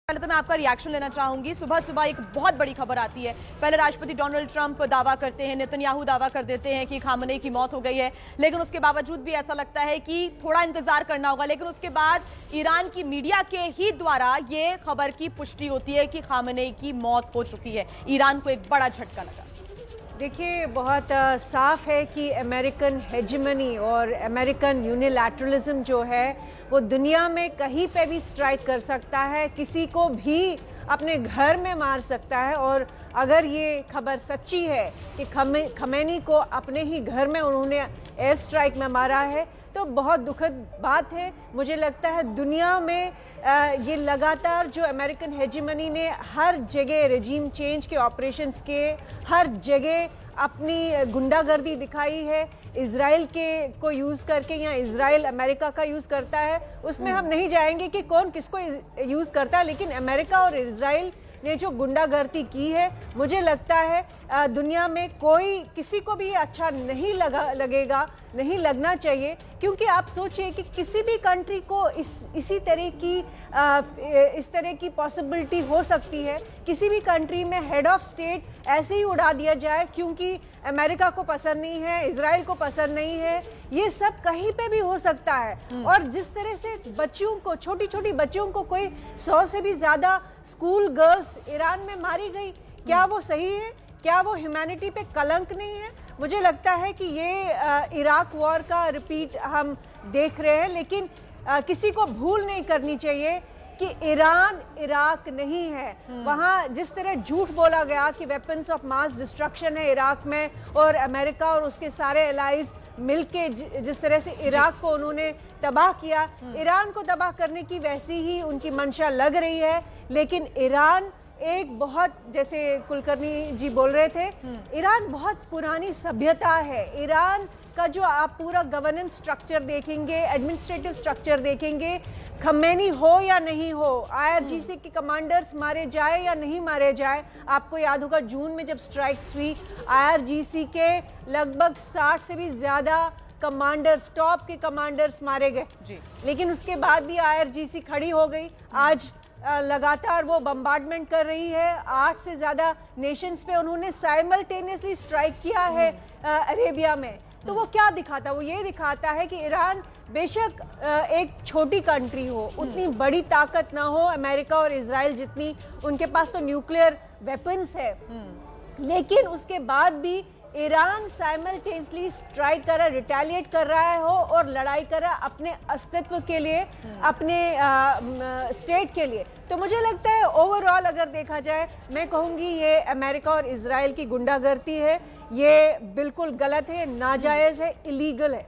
पहले तो मैं आपका रिएक्शन लेना चाहूंगी। सुबह सुबह एक बहुत बड़ी खबर आती है। पहले राष्ट्रपति डोनाल्ड ट्रंप दावा करते हैं, नेतन्याहू दावा कर देते हैं कि खामनेई की मौत हो गई है, लेकिन उसके बावजूद भी ऐसा लगता है कि थोड़ा इंतजार करना होगा। लेकिन उसके बाद ईरान की मीडिया के ही द्वारा ये खबर की पुष्टि होती है कि खामनेई की मौत हो चुकी है। ईरान को एक बड़ा झटका लगा। देखिए, बहुत साफ है कि अमेरिकन हेजेमनी और अमेरिकन यूनिलैटरलिज्म जो है वो दुनिया में कहीं पे भी स्ट्राइक कर सकता है, किसी को भी अपने घर में मार सकता है। और अगर ये खबर सच्ची है कि खमेनी को अपने ही घर में उन्होंने एयर स्ट्राइक में मारा है तो बहुत दुखद बात है। मुझे लगता है दुनिया में ये लगातार जो अमेरिकन हेजेमनी ने हर जगह रेजिम चेंज के ऑपरेशंस के हर जगह अपनी गुंडागर्दी दिखाई है, इजराइल के को यूज़ करके या इजराइल अमेरिका का यूज़ करता है, उसमें हम नहीं जाएंगे कि कौन किसको यूज़ करता है, लेकिन अमेरिका और इजराइल ने जो गुंडागर्दी की है, मुझे लगता है दुनिया में कोई किसी को भी अच्छा नहीं लगेगा, नहीं लगना चाहिए। क्योंकि आप सोचिए कि किसी भी कंट्री को इस तरह की पॉसिबिलिटी हो सकती है, किसी भी कंट्री में हेड ऑफ स्टेट ऐसे ही उड़ा दिया जाए क्योंकि अमेरिका को पसंद नहीं है, इजराइल को पसंद नहीं है। ये सब कहीं पे भी हो सकता है। और जिस तरह से बच्चियों को, छोटी छोटी बच्चियों को कोई 100 से भी ज़्यादा स्कूल गर्ल्स ईरान में मारी गई, क्या वो सही है? क्या वो ह्यूमैनिटी पे कलंक नहीं है? मुझे लगता है कि ये इराक वॉर का रिपीट हम देख रहे हैं। लेकिन किसी को भूल नहीं करनी चाहिए कि ईरान इराक नहीं है। वहाँ जिस तरह झूठ बोला गया कि वेपन्स ऑफ मास डिस्ट्रक्शन है इराक में, और अमेरिका और उसके सारे एलाइज मिलके जिस तरह से इराक को उन्होंने तबाह किया, ईरान को तबाह करने की वैसी ही उनकी मंशा लग रही है। लेकिन ईरान एक बहुत, जैसे कुलकर्णी जी बोल रहे थे, ईरान बहुत पुरानी सभ्यता है। ईरान का जो आप पूरा गवर्नेंस स्ट्रक्चर देखेंगे, एडमिनिस्ट्रेटिव स्ट्रक्चर देखेंगे, खमेनी हो या नहीं हो, आईआरजीसी के कमांडर्स मारे जाए या नहीं मारे जाए, आपको याद होगा जून में जब स्ट्राइक्स हुई, आईआरजीसी के लगभग 60 से भी ज्यादा कमांडर्स, टॉप के कमांडर्स मारे गए। लेकिन उसके बाद भी आईआरजीसी खड़ी हो गई। आज लगातार वो बम्बार्डमेंट कर रही है। 8 से ज़्यादा नेशंस पे उन्होंने साइमल्टेनियसली स्ट्राइक किया है अरेबिया में। तो वो क्या दिखाता है? वो ये दिखाता है कि ईरान बेशक एक छोटी कंट्री हो, उतनी बड़ी ताकत ना हो अमेरिका और इजराइल जितनी, उनके पास तो न्यूक्लियर वेपन्स है, लेकिन उसके बाद भी ईरान साइमल्टेनियसली स्ट्राइक कर रहा है, रिटेलिएट कर रहा है हो और लड़ाई कर रहा है अपने अस्तित्व के लिए, अपने स्टेट के लिए। तो मुझे लगता है ओवरऑल अगर देखा जाए, मैं कहूँगी ये अमेरिका और इजराइल की गुंडागर्दी है, ये बिल्कुल गलत है, नाजायज़ है, इलीगल है।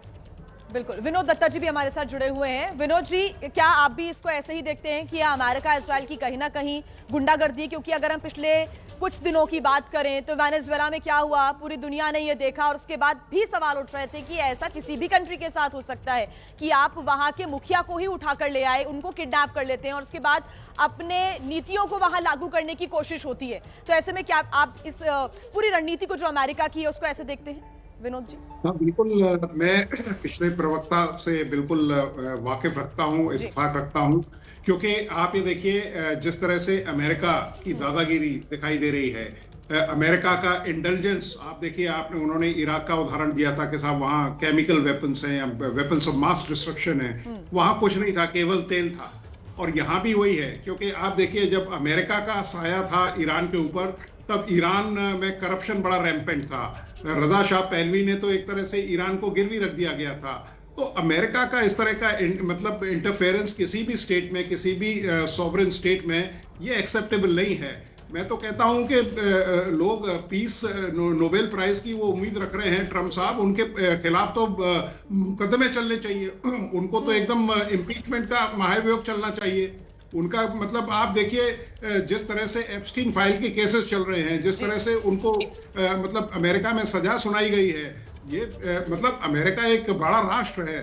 बिल्कुल। विनोद दत्ता जी भी हमारे साथ जुड़े हुए हैं। विनोद जी, क्या आप भी इसको ऐसे ही देखते हैं कि अमेरिका इजराइल की कहीं ना कहीं गुंडागर्दी? क्योंकि अगर हम पिछले कुछ दिनों की बात करें तो वेनेजुएला में क्या हुआ, पूरी दुनिया ने ये देखा, और उसके बाद भी सवाल उठ रहे थे कि ऐसा किसी भी कंट्री के साथ हो सकता है कि आप वहां के मुखिया को ही उठाकर ले आए, उनको किडनैप कर लेते हैं और उसके बाद अपने नीतियों को वहां लागू करने की कोशिश होती है। तो ऐसे में क्या आप इस पूरी रणनीति को जो अमेरिका की है उसको ऐसे देखते हैं विनोद जी? हाँ, बिल्कुल। मैं पिछले प्रवक्ता से बिल्कुल वाकिफ रखता हूँ, इत्तेफाक रखता हूँ, क्योंकि आप ये देखिए जिस तरह से अमेरिका की दादागिरी दिखाई दे रही है, अमेरिका का इंटेलिजेंस आप देखिए, आपने उन्होंने इराक का उदाहरण दिया था कि साहब वहाँ केमिकल वेपन्स हैं या वेपन्स ऑफ मास डिस्ट्रक्शन है, वहाँ कुछ नहीं था, केवल तेल था। और यहाँ भी वही है, क्योंकि आप देखिए जब अमेरिका का साया था ईरान के ऊपर, तब ईरान में करप्शन बड़ा रैम्पेंट था। रजा शाह पहलवी ने तो एक तरह से ईरान को गिरवी रख दिया गया था। तो अमेरिका का इस तरह का मतलब इंटरफेरेंस किसी भी स्टेट में, किसी भी सॉवरेन स्टेट में, ये एक्सेप्टेबल नहीं है। मैं तो कहता हूं कि लोग पीस नोबेल प्राइज की वो उम्मीद रख रहे हैं ट्रम्प साहब, उनके खिलाफ तो मुकदमे चलने चाहिए, उनको तो एकदम इम्पीचमेंट का महाभियोग चलना चाहिए। उनका मतलब आप देखिए जिस तरह से एप्स्टीन फाइल के केसेस चल रहे हैं, जिस तरह से उनको मतलब अमेरिका में सजा सुनाई गई है, ये मतलब अमेरिका एक बड़ा राष्ट्र है,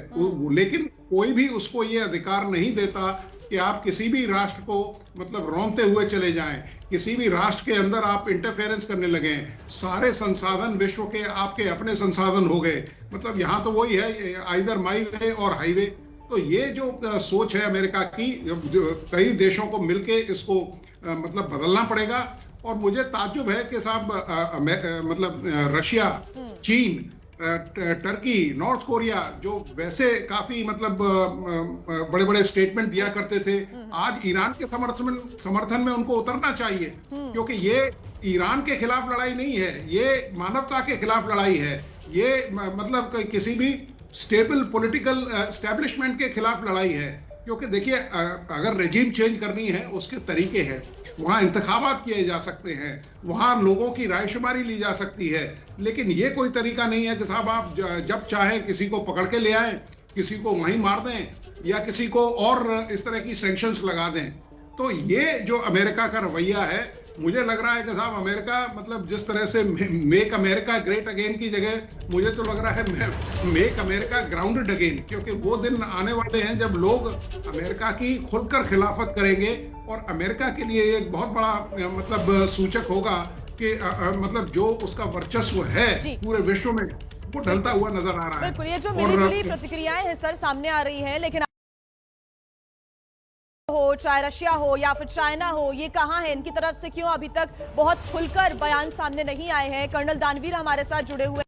लेकिन कोई भी उसको ये अधिकार नहीं देता कि आप किसी भी राष्ट्र को मतलब रौंदते हुए चले जाएं, किसी भी राष्ट्र के अंदर आप इंटरफेरेंस करने लगे। सारे संसाधन विश्व के आपके अपने संसाधन हो गए। मतलब यहाँ तो वही है, आइदर माई वे और हाईवे। तो ये जो सोच है अमेरिका की, जो कई देशों को मिलके इसको मतलब बदलना पड़ेगा। और मुझे ताज्जुब है कि साहब मतलब रशिया, चीन, टर्की, नॉर्थ कोरिया, जो वैसे काफी मतलब बड़े बड़े स्टेटमेंट दिया करते थे, आज ईरान के समर्थन में उनको उतरना चाहिए, क्योंकि ये ईरान के खिलाफ लड़ाई नहीं है, ये मानवता के खिलाफ लड़ाई है। ये मतलब किसी भी स्टेबल पॉलिटिकल एस्टेब्लिशमेंट के खिलाफ लड़ाई है। क्योंकि देखिए, अगर रेजिम चेंज करनी है उसके तरीके हैं, वहां इंतखाबात किए जा सकते हैं, वहां लोगों की रायशुमारी ली जा सकती है, लेकिन ये कोई तरीका नहीं है कि साहब आप जब चाहें किसी को पकड़ के ले आए, किसी को वहीं मार दें या किसी को और इस तरह की सैंक्शंस लगा दें। तो ये जो अमेरिका का रवैया है, मुझे लग रहा है कि साहब अमेरिका मतलब जिस तरह से मेक अमेरिका ग्रेट अगेन की जगह मुझे तो लग रहा है मेक अमेरिका ग्राउंडेड अगेन, क्योंकि वो दिन आने वाले हैं जब लोग अमेरिका की खुलकर खिलाफत करेंगे। और अमेरिका के लिए एक बहुत बड़ा मतलब सूचक होगा कि मतलब जो उसका वर्चस्व है पूरे विश्व में, वो ढलता हुआ नजर आ रहा है। बिल्कुल, ये जो मिली-जुली प्रतिक्रियाएं हैं सर सामने आ रही हैं, लेकिन हो चाहे रशिया हो या फिर चाइना हो, ये कहां है, इनकी तरफ से क्यों अभी तक बहुत खुलकर बयान सामने नहीं आए हैं? कर्नल दानवीर हमारे साथ जुड़े हुए,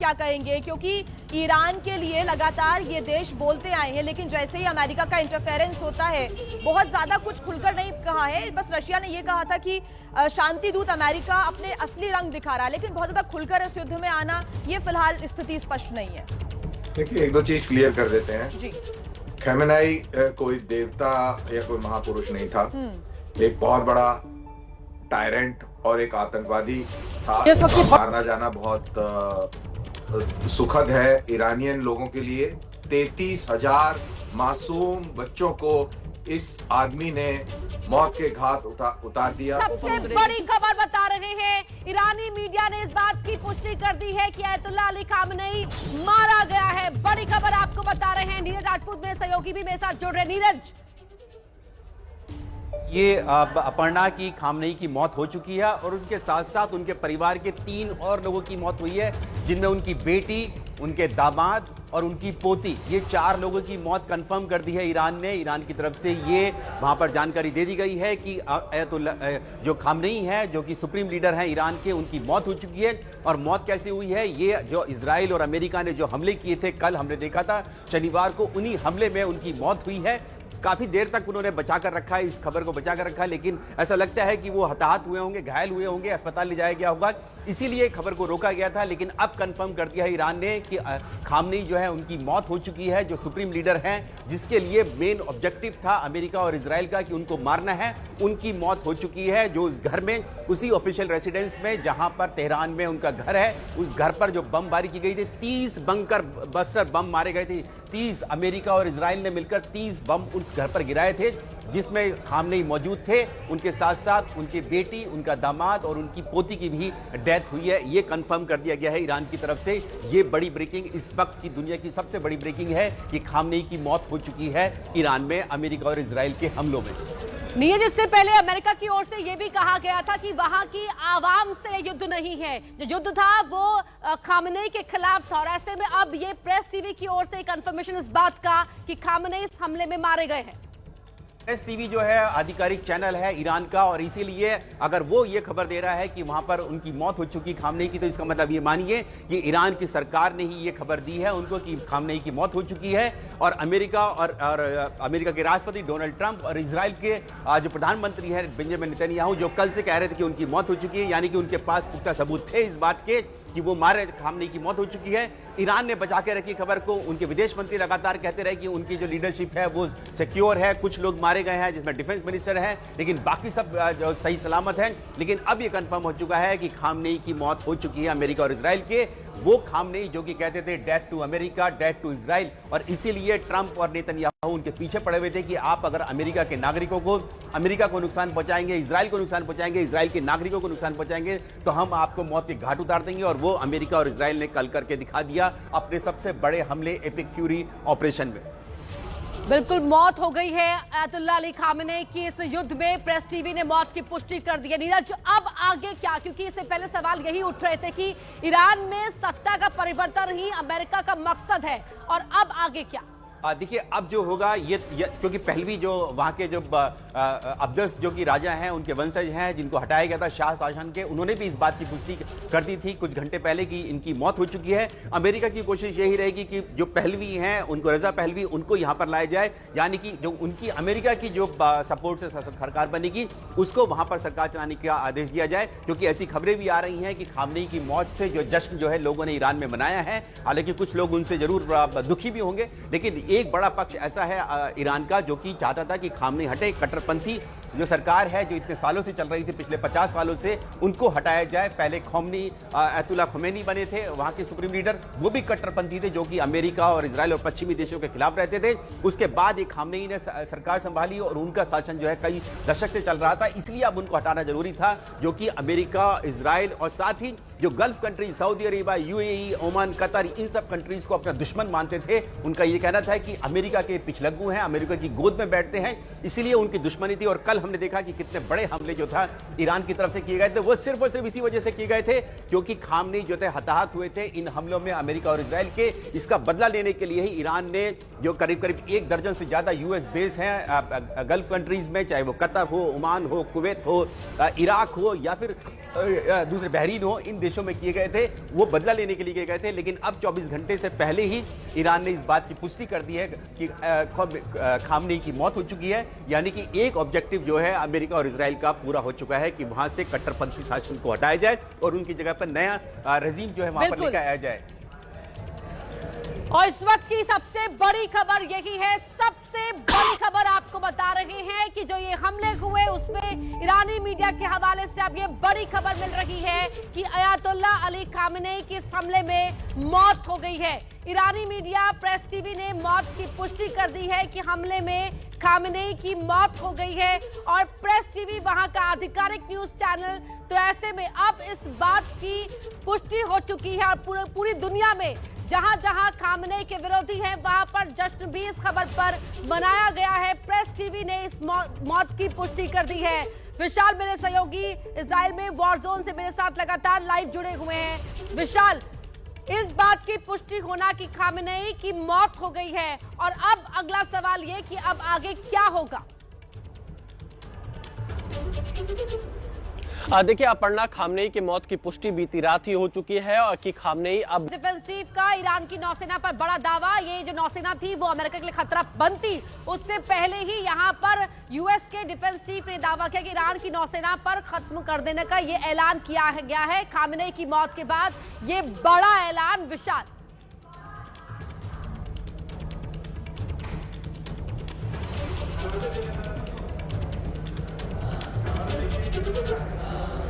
क्या कहेंगे? क्योंकि ईरान के लिए लगातार ये देश बोलते आए हैं, लेकिन जैसे ही अमेरिका का इंटरफेरेंस होता है, बहुत ज्यादा कुछ खुलकर नहीं कहा है। बस रशिया ने ये कहा था कि शांति दूत अमेरिका अपने असली रंग दिखा रहा है, लेकिन बहुत ज्यादा खुलकर इस युद्ध में आना, ये फिलहाल स्थिति स्पष्ट नहीं है। देखिए, एक दो चीज क्लियर कर देते हैं जी। खमेनेई कोई देवता या कोई महापुरुष नहीं था, एक बहुत बड़ा टायरेंट और एक आतंकवादी था। मारना जाना बहुत सुखद है ईरानियन लोगों के लिए। 33,000 मासूम बच्चों को इस आदमी ने मौत के घाट उतार दिया। सबसे बड़ी खबर बता रहे हैं, ईरानी मीडिया ने इस बात की पुष्टि कर दी है कि अयतुल्ला अली खामनेई मारा गया है। बड़ी खबर आपको बता रहे हैं, नीरज राजपूत मेरे सहयोगी भी मेरे साथ जुड़ रहे हैं। नीरज, ये अपर्णा की खामनेई की मौत हो चुकी है और उनके साथ साथ उनके परिवार के 3 और लोगों की मौत हुई है, जिनमें उनकी बेटी, उनके दामाद और उनकी पोती, ये 4 लोगों की मौत कंफर्म कर दी है ईरान ने। ईरान की तरफ से ये वहां पर जानकारी दे दी गई है कि अयतुल्ला जो खामनेई है, जो कि सुप्रीम लीडर हैं ईरान के, उनकी मौत हो चुकी है। और मौत कैसे हुई है, ये जो इजराइल और अमेरिका ने जो हमले किए थे, कल हमने देखा था शनिवार को, उन्हीं हमले में उनकी मौत हुई है। काफी देर तक उन्होंने बचा कर रखा है, इस खबर को बचा कर रखा है, लेकिन ऐसा लगता है कि वो हताहत हुए होंगे, घायल हुए होंगे, अस्पताल ले जाया गया होगा, इसीलिए खबर को रोका गया था। लेकिन अब कंफर्म कर दिया है ईरान ने कि खामनेई जो है उनकी मौत हो चुकी है, जो सुप्रीम लीडर हैं, जिसके लिए मेन ऑब्जेक्टिव था अमेरिका और इजराइल का कि उनको मारना है, उनकी मौत हो चुकी है। जो उस घर में, उसी ऑफिशियल रेसिडेंस में जहां पर तेहरान में उनका घर है, उस घर पर जो बमबारी की गई थी, 30 बंकर बस्टर बम मारे गए थे। 30 अमेरिका और इजराइल ने मिलकर 30 बम उस घर पर गिराए थे, जिसमें खामनेई मौजूद थे। उनके साथ साथ उनकी बेटी, उनका दामाद और उनकी पोती की भी डेथ हुई है। ये कंफर्म कर दिया गया है ईरान की तरफ से। ये बड़ी ब्रेकिंग, इस वक्त की दुनिया की सबसे बड़ी ब्रेकिंग है कि खामनेई की मौत हो चुकी है ईरान में अमेरिका और इजराइल के हमलों में। नीरज, इससे पहले अमेरिका की ओर से यह भी कहा गया था कि वहां की आवाम से युद्ध नहीं है, जो युद्ध था वो खामनेई के खिलाफ था। और ऐसे में अब ये प्रेस टीवी की ओर से कंफर्मेशन इस बात का कि खामनेई इस हमले में मारे गए हैं। प्रेस टीवी जो है आधिकारिक चैनल है ईरान का, और इसीलिए अगर वो ये खबर दे रहा है कि वहां पर उनकी मौत हो चुकी खामनेई की, तो इसका मतलब ये मानिए कि ईरान की सरकार ने ही ये खबर दी है उनको कि खामनेई की मौत हो चुकी है। और अमेरिका और अमेरिका के राष्ट्रपति डोनाल्ड ट्रंप और इजराइल के जो प्रधानमंत्री हैं बेंजामिन नेतन्याहू, जो कल से कह रहे थे कि उनकी मौत हो चुकी है, यानी कि उनके पास पुख्ता सबूत थे इस बात के कि वो मारे, खामनेई की मौत हो चुकी है। ईरान ने बचा के रखी खबर को। उनके विदेश मंत्री लगातार कहते रहे कि उनकी जो लीडरशिप है वो सिक्योर है, कुछ लोग मारे गए हैं जिसमें डिफेंस मिनिस्टर हैं, लेकिन बाकी सब जो सही सलामत हैं। लेकिन अब ये कंफर्म हो चुका है कि खामनेई की मौत हो चुकी है अमेरिका और इजराइल के। वो खामनेई जो कि कहते थे death to America, death to Israel, और इसीलिए ट्रंप और नेतन्याहू उनके पीछे पड़े हुए थे कि आप अगर अमेरिका के नागरिकों को, अमेरिका को नुकसान पहुंचाएंगे, इजराइल को नुकसान पहुंचाएंगे, इजराइल के नागरिकों को नुकसान पहुंचाएंगे, तो हम आपको मौत के घाट उतार देंगे। और वो अमेरिका और इजराइल ने कल करके दिखा दिया अपने सबसे बड़े हमले एपिक फ्यूरी ऑपरेशन में। बिल्कुल, मौत हो गई है अयतुल्ला अली खामनेई की इस युद्ध में। प्रेस टीवी ने मौत की पुष्टि कर दी है। नीरज, अब आगे क्या? क्योंकि इससे पहले सवाल यही उठ रहे थे कि ईरान में सत्ता का परिवर्तन ही अमेरिका का मकसद है, और अब आगे क्या? देखिए अब जो होगा ये क्योंकि पहलवी जो वहां के जो अब्दस जो कि राजा हैं, उनके वंशज हैं जिनको हटाया गया था शाह शासन के, उन्होंने भी इस बात की पुष्टि कर दी थी कुछ घंटे पहले कि इनकी मौत हो चुकी है। अमेरिका की कोशिश यही रहेगी कि जो पहलवी हैं उनको, रजा पहलवी, उनको यहां पर लाया जाए, यानी कि जो उनकी अमेरिका की जो सपोर्ट से सरकार बनेगी उसको वहां पर सरकार चलाने का आदेश दिया जाए। क्योंकि ऐसी खबरें भी आ रही हैं कि खामनेई की मौत से जो जश्न जो है लोगों ने ईरान में मनाया है, हालांकि कुछ लोग उनसे जरूर दुखी भी होंगे, लेकिन एक बड़ा पक्ष ऐसा है ईरान का जो कि चाहता था कि खामनेई हटे। कट्टरपंथी जो सरकार है जो इतने सालों से चल रही थी, पिछले 50 सालों से, उनको हटाया जाए। पहले खामनेई अयतुल्ला खुमैनी बने थे वहां के सुप्रीम लीडर, वो भी कट्टरपंथी थे जो कि अमेरिका और इजराइल और पश्चिमी देशों के खिलाफ रहते थे। उसके बाद एक खामनेई ने सरकार संभाली और उनका शासन जो है कई दशक से चल रहा था, इसलिए अब उनको हटाना जरूरी था, जो कि अमेरिका, इजराइल और साथ ही जो gulf country Saudi Arabia, UAE, Oman, Qatar, इन सब कंट्रीज को अपना दुश्मन मानते थे। उनका यह कहना था कि अमेरिका के पिछलग्गू हैं, अमेरिका की गोद में बैठते हैं, इसीलिए उनकी दुश्मनी थी। और कल हमने देखा कि कितने बड़े हमले जो था ईरान की तरफ से किए गए थे, वो सिर्फ और सिर्फ इसी वजह से किए गए थे क्योंकि खामनेई जो थे हताहत हुए थे इन हमलों में अमेरिका और इजराइल के। इसका बदला लेने के लिए ही ईरान ने जो करीब करीब 1 दर्जन से ज्यादा यूएस बेस हैं गल्फ कंट्रीज में, चाहे वो कतर हो, ओमान हो, कुवैत हो, इराक हो या फिर दूसरे बहरीन हो, इन देशों में किए गए थे, वो बदला लेने के लिए किए गए थे। लेकिन अब 24 घंटे से पहले ही ईरान ने इस बात की पुष्टि कर दी है कि खामनेई की मौत हो चुकी है, यानी कि एक ऑब्जेक्टिव जो है अमेरिका और इजराइल का पूरा हो चुका है कि वहां से कट्टरपंथी शासन को हटाया जाए और उनकी जगह पर नया रजीम जो है वहां पर लेकर आया जाए। और इस वक्त की सबसे बड़ी खबर यही है, सबसे बड़ी खबर आपको बता रहे हैं कि जो ये हमले हुए उसमें ईरानी मीडिया के हवाले से अब ये बड़ी खबर मिल रही है कि अयातुल्ला अली खामनेई की इस हमले में मौत हो गई है। ईरानी मीडिया प्रेस टीवी ने मौत की पुष्टि कर दी है कि हमले में खामनेई की मौत हो गई है और प्रेस टीवी वहां का आधिकारिक न्यूज चैनल। तो ऐसे में अब इस बात की पुष्टि हो चुकी है और पूरी दुनिया में जहां जहां खामनेई के विरोधी हैं वहां पर जश्न भी इस खबर पर मनाया गया है। प्रेस टीवी ने इस मौत की पुष्टि कर दी है। विशाल मेरे सहयोगी इजराइल में वॉर जोन से मेरे साथ लगातार लाइव जुड़े हुए हैं। विशाल, इस बात की पुष्टि होना कि खामनेई की मौत हो गई है और अब अगला सवाल ये कि अब आगे क्या होगा? देखिए अपर्णा, खामनेई की मौत की पुष्टि बीती रात ही हो चुकी है और कि खामनेई अब डिफेंस चीफ का ईरान की नौसेना पर बड़ा दावा। ये जो नौसेना थी वो अमेरिका के लिए खतरा बनती उससे पहले ही यहाँ पर यूएस के डिफेंस चीफ ने दावा किया कि ईरान की नौसेना पर खत्म कर देने का ये ऐलान किया गया है खामनेई की मौत के बाद। ये बड़ा ऐलान। विशाल,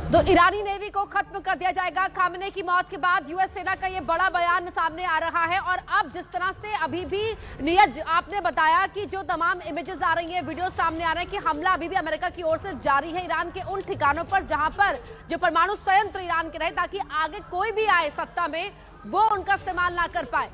तो ईरानी नेवी को खत्म कर दिया जाएगा खामनेई की मौत के बाद। यूएस सेना का ये बड़ा बयान सामने आ रहा है। और अब जिस तरह से अभी भी नीरज आपने बताया कि जो तमाम इमेजेस आ रही हैं, वीडियो सामने आ रहे हैं कि हमला अभी भी अमेरिका की ओर से जारी है ईरान के उन ठिकानों पर जहां पर जो परमाणु संयंत्र ईरान के रहे, ताकि आगे कोई भी आए सत्ता में वो उनका इस्तेमाल ना कर पाए।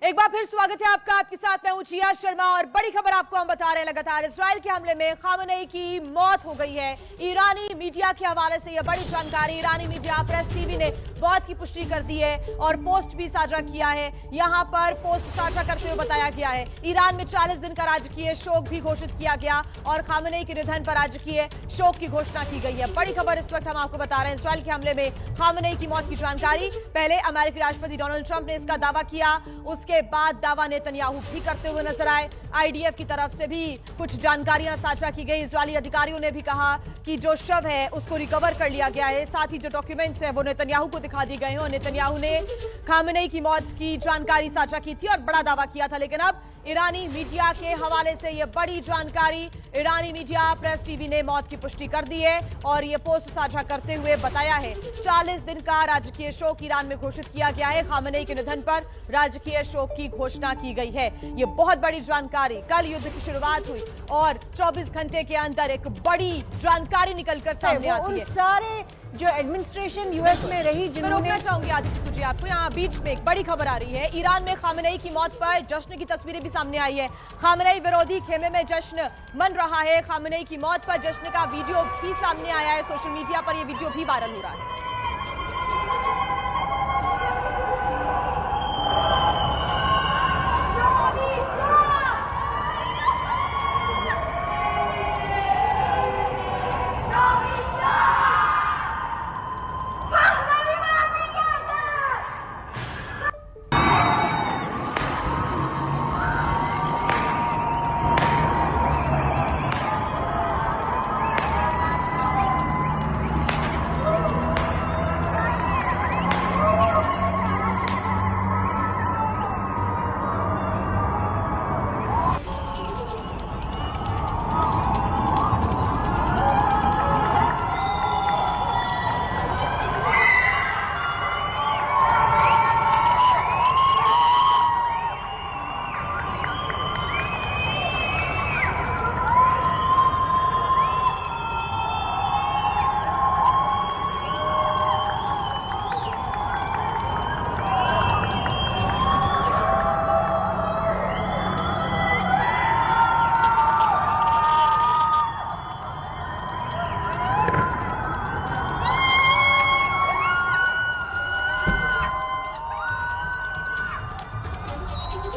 एक बार फिर स्वागत है आपका, आपके साथ मैं हूं जिया शर्मा और बड़ी खबर आपको हम बता रहे हैं लगातार। इजराइल के हमले में खामनेई की मौत हो गई है। ईरानी मीडिया के हवाले से यह बड़ी जानकारी ईरानी मीडिया प्रेस टीवी ने मौत की पुष्टि कर दी है और पोस्ट भी साझा किया है। यहां पर पोस्ट साझा करते हुए बताया गया है ईरान में 40 दिन का राजकीय शोक भी घोषित किया गया और खामनेई के निधन पर राजकीय शोक की घोषणा की गई है। बड़ी खबर इस वक्त हम आपको बता रहे हैं, इजराइल के हमले में खामनेई की मौत की जानकारी। पहले अमेरिकी राष्ट्रपति डोनाल्ड ट्रंप ने इसका दावा किया, उसके बाद दावा नेतन्याहू भी करते हुए नजर आए। आईडीएफ की तरफ से भी कुछ जानकारियां साझा की गई। इजरायली अधिकारियों ने भी कहा कि जो शव है उसको रिकवर कर लिया गया है, साथ ही जो डॉक्यूमेंट्स हैं वो नेतन्याहू को दिखा दिए गए हैं और नेतन्याहू ने खामनेई की मौत की जानकारी साझा की थी और बड़ा दावा किया था। लेकिन अब ईरानी मीडिया के हवाले से यह बड़ी जानकारी। ईरानी मीडिया प्रेस टीवी ने मौत की पुष्टि कर दी है और यह पोस्ट साझा करते हुए बताया है 40 दिन का राजकीय शोक ईरान में घोषित किया गया है। खामेनेई के निधन पर राजकीय शोक की घोषणा की गई है। यह बहुत बड़ी जानकारी। कल युद्ध की शुरुआत हुई और 24 घंटे के अंदर एक बड़ी जानकारी निकलकर सामने आती है। सारे जो एडमिनिस्ट्रेशन यूएस में रही, मैं रोकना चाहूंगी आदित्य तुझे, आपको यहाँ बीच में एक बड़ी खबर आ रही है। ईरान में खामेनेई की मौत पर जश्न की तस्वीरें भी सामने आई है। खामेनेई विरोधी खेमे में जश्न मन रहा है। खामेनेई की मौत पर जश्न का वीडियो भी सामने आया है। सोशल मीडिया पर यह वीडियो भी वायरल हो रहा है।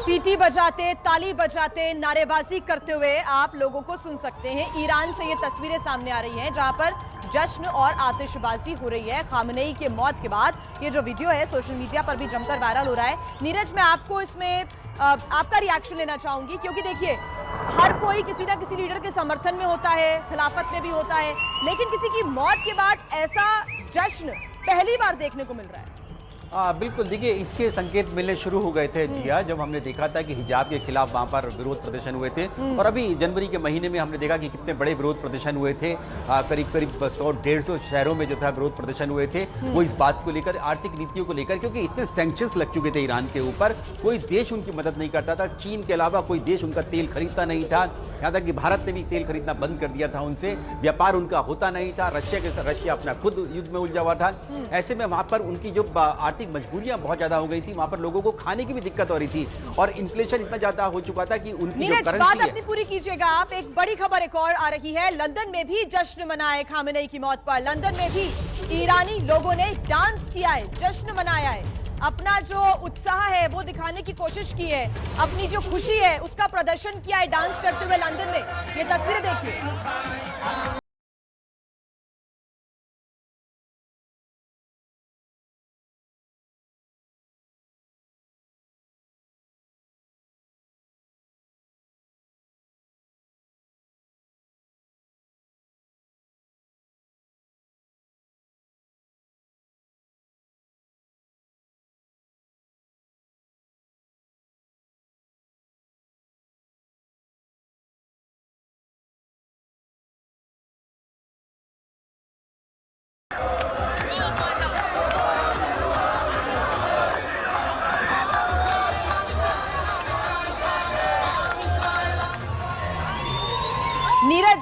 सीटी बजाते, ताली बजाते, नारेबाजी करते हुए आप लोगों को सुन सकते हैं। ईरान से ये तस्वीरें सामने आ रही हैं जहां पर जश्न और आतिशबाजी हो रही है। खामेनेई के मौत के बाद ये जो वीडियो है सोशल मीडिया पर भी जमकर वायरल हो रहा है। नीरज, मैं आपको इसमें आपका रिएक्शन लेना चाहूंगी, क्योंकि देखिए हर कोई किसी ना किसी लीडर के समर्थन में होता है, खिलाफत में भी होता है, लेकिन किसी की मौत के बाद ऐसा जश्न पहली बार देखने को मिल रहा है। बिल्कुल, देखिए इसके संकेत मिलने शुरू हो गए थे जिया, जब हमने देखा था कि हिजाब के खिलाफ वहां पर विरोध प्रदर्शन हुए थे। और अभी जनवरी के महीने में हमने देखा कि कितने बड़े विरोध प्रदर्शन हुए थे। करीब करीब 100-150 शहरों में जो था विरोध प्रदर्शन हुए थे। वो इस बात को लेकर, आर्थिक नीतियों को लेकर, क्योंकि इतने सैंक्शंस लग चुके थे ईरान के ऊपर, कोई देश उनकी मदद नहीं करता था। चीन के अलावा कोई देश उनका तेल खरीदता नहीं था। यहाँ तक कि भारत ने भी तेल खरीदना बंद कर दिया था उनसे। व्यापार उनका होता नहीं था। रशिया अपना खुद युद्ध में उलझा हुआ था। ऐसे में वहां पर उनकी जो आर्थिक मजबूरियां बहुत ज्यादा हो गई थी। वहां पर लोगों को खाने की भी दिक्कत हो रही थी और इन्फ्लेशन इतना ज्यादा हो चुका था कि उनकी जो करेंसी बात है। अपनी पूरी कीजिएगा आप। एक बड़ी खबर एक और आ रही है। लंदन में भी जश्न मनाए खामेनेई की मौत पर। लंदन में भी ईरानी लोगों ने डांस किया है, जश्न मनाया है। अपना जो उत्साह है वो दिखाने की कोशिश की है, अपनी जो खुशी है उसका प्रदर्शन किया है डांस करते हुए लंदन में। ये तस्वीरें देखिए।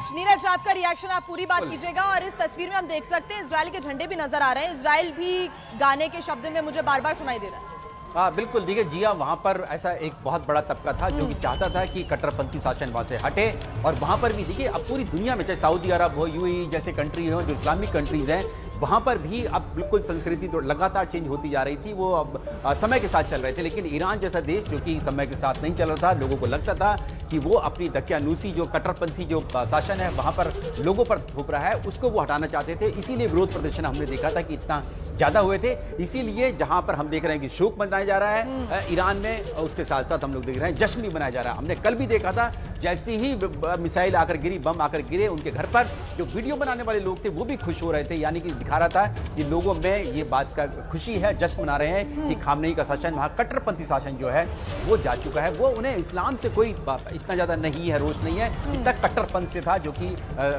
नीरज, आपका रिएक्शन, आप पूरी बात कीजिएगा। और इस तस्वीर में हम देख सकते हैं इजराइल के झंडे भी नजर आ रहे हैं। इजराइल भी गाने के शब्द में मुझे बार बार सुनाई दे रहा है। हाँ बिल्कुल, देखिए जिया, वहां पर ऐसा एक बहुत बड़ा तबका था जो कि चाहता था कि कट्टरपंथी शासन वहां से हटे। और वहां पर भी देखिए अब पूरी दुनिया में, चाहे सऊदी अरब हो, यूएई जैसे कंट्री हो, जो इस्लामिक कंट्रीज हैं, वहां पर भी अब बिल्कुल संस्कृति तो लगातार चेंज होती जा रही थी। वो अब समय के साथ चल रहे थे। लेकिन ईरान जैसा देश जो कि समय के साथ नहीं चल रहा था, लोगों को लगता था कि वो अपनी दकियानूसी जो कट्टरपंथी जो शासन है वहां पर लोगों पर थोप रहा है, उसको वो हटाना चाहते थे। इसीलिए विरोध प्रदर्शन हमने देखा था कि इतना ज्यादा हुए थे। इसीलिए जहां पर हम देख रहे हैं कि शोक मनाया जा रहा है ईरान में, उसके साथ साथ हम लोग देख रहे हैं जश्न भी मनाया जा रहा है। हमने कल भी देखा था जैसे ही मिसाइल आकर गिरी, बम आकर गिरे उनके घर पर, जो वीडियो बनाने वाले लोग थे वो भी खुश हो रहे थे, यानी कि दिखा रहा था कि लोगों में ये बात का खुशी है, जश्न मना रहे हैं कि खामनेई का शासन, वहां कट्टरपंथी शासन जो है वो जा चुका है। वो उन्हें इस्लाम से कोई इतना ज्यादा नहीं है, रोष नहीं है जितना कट्टरपंथ से था जो कि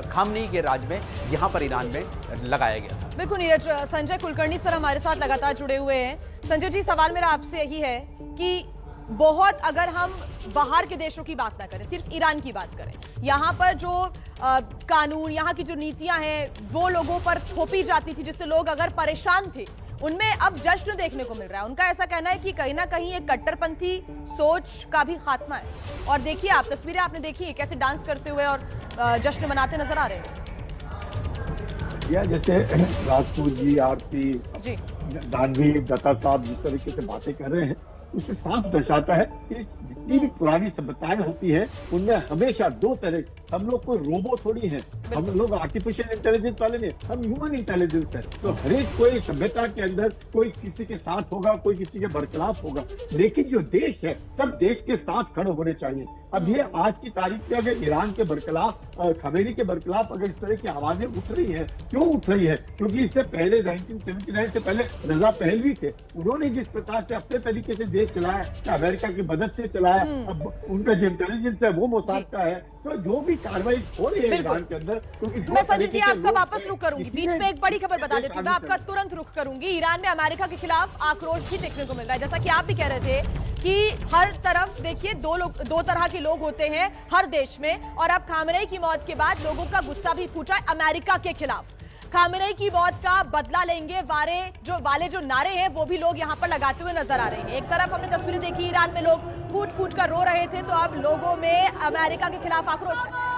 खामनेई के राज में यहाँ पर ईरान में लगाया गया था। बिल्कुल नीरज, संजय कुलकर्णी सर हमारे साथ लगातार जुड़े हुए हैं। संजय जी, सवाल मेरा आपसे यही है कि बहुत अगर हम बाहर के देशों की बात ना करें, सिर्फ ईरान की बात करें, यहाँ पर जो कानून, यहाँ की जो नीतियां हैं वो लोगों पर थोपी जाती थी जिससे लोग अगर परेशान थे, उनमें अब जश्न देखने को मिल रहा है। उनका ऐसा कहना है कि कहीं ना कहीं एक कट्टरपंथी सोच का भी खात्मा है। और देखिए, आप तस्वीरें आपने देखी है कैसे डांस करते हुए और जश्न मनाते नजर आ रहे हैं। या जैसे राजपूत जी, आरती जी, दानवी, दत्ता साहब जिस तरीके से बातें कर रहे हैं, उससे साफ दर्शाता है कि जितनी भी पुरानी सभ्यताएं होती है उनमें हमेशा दो तरह, हम लोग कोई रोबो थोड़ी हैं, हम लोग आर्टिफिशियल इंटेलिजेंस वाले नहीं, हम ह्यूमन इंटेलिजेंस है। तो हर एक कोई सभ्यता के अंदर कोई किसी के साथ होगा, कोई किसी के बरखिलाफ होगा, लेकिन जो देश है सब देश के साथ खड़े होने चाहिए। अब ये आज की तारीख में अगर ईरान के बरखिलाफ, खमेनी के बरखिलाफ अगर इस तरह की आवाजें उठ रही है, क्यों उठ रही है? क्योंकि इससे पहले 1979 से पहले रजा पहलवी थे, उन्होंने जिस प्रकार से अपने तरीके से देश चलाया, अमेरिका की मदद से चलाया, अब उनका जो इंटेलिजेंस है वो मोसाद का है। तो जो भी कार्रवाई हो रही है ईरान के अंदर, क्योंकि मैं संजय जी आपका वापस रुख करूंगी, बीच में एक बड़ी खबर बता देती हूँ, मैं आपका तुरंत रुख करूंगी। ईरान में अमेरिका के खिलाफ आक्रोश भी देखने को मिल रहा है, जैसा कि आप भी कह रहे थे कि हर तरफ देखिए दो तरह के लोग होते हैं हर देश में, और अब खामनेई की मौत के बाद लोगों का गुस्सा भी फूटा है अमेरिका के खिलाफ। खामनेई की मौत का बदला लेंगे वाले जो नारे हैं वो भी लोग यहाँ पर लगाते हुए नजर आ रहे हैं। एक तरफ हमने तस्वीरें देखी ईरान में लोग फूट फूट कर रो रहे थे, तो अब लोगों में अमेरिका के खिलाफ आक्रोश है।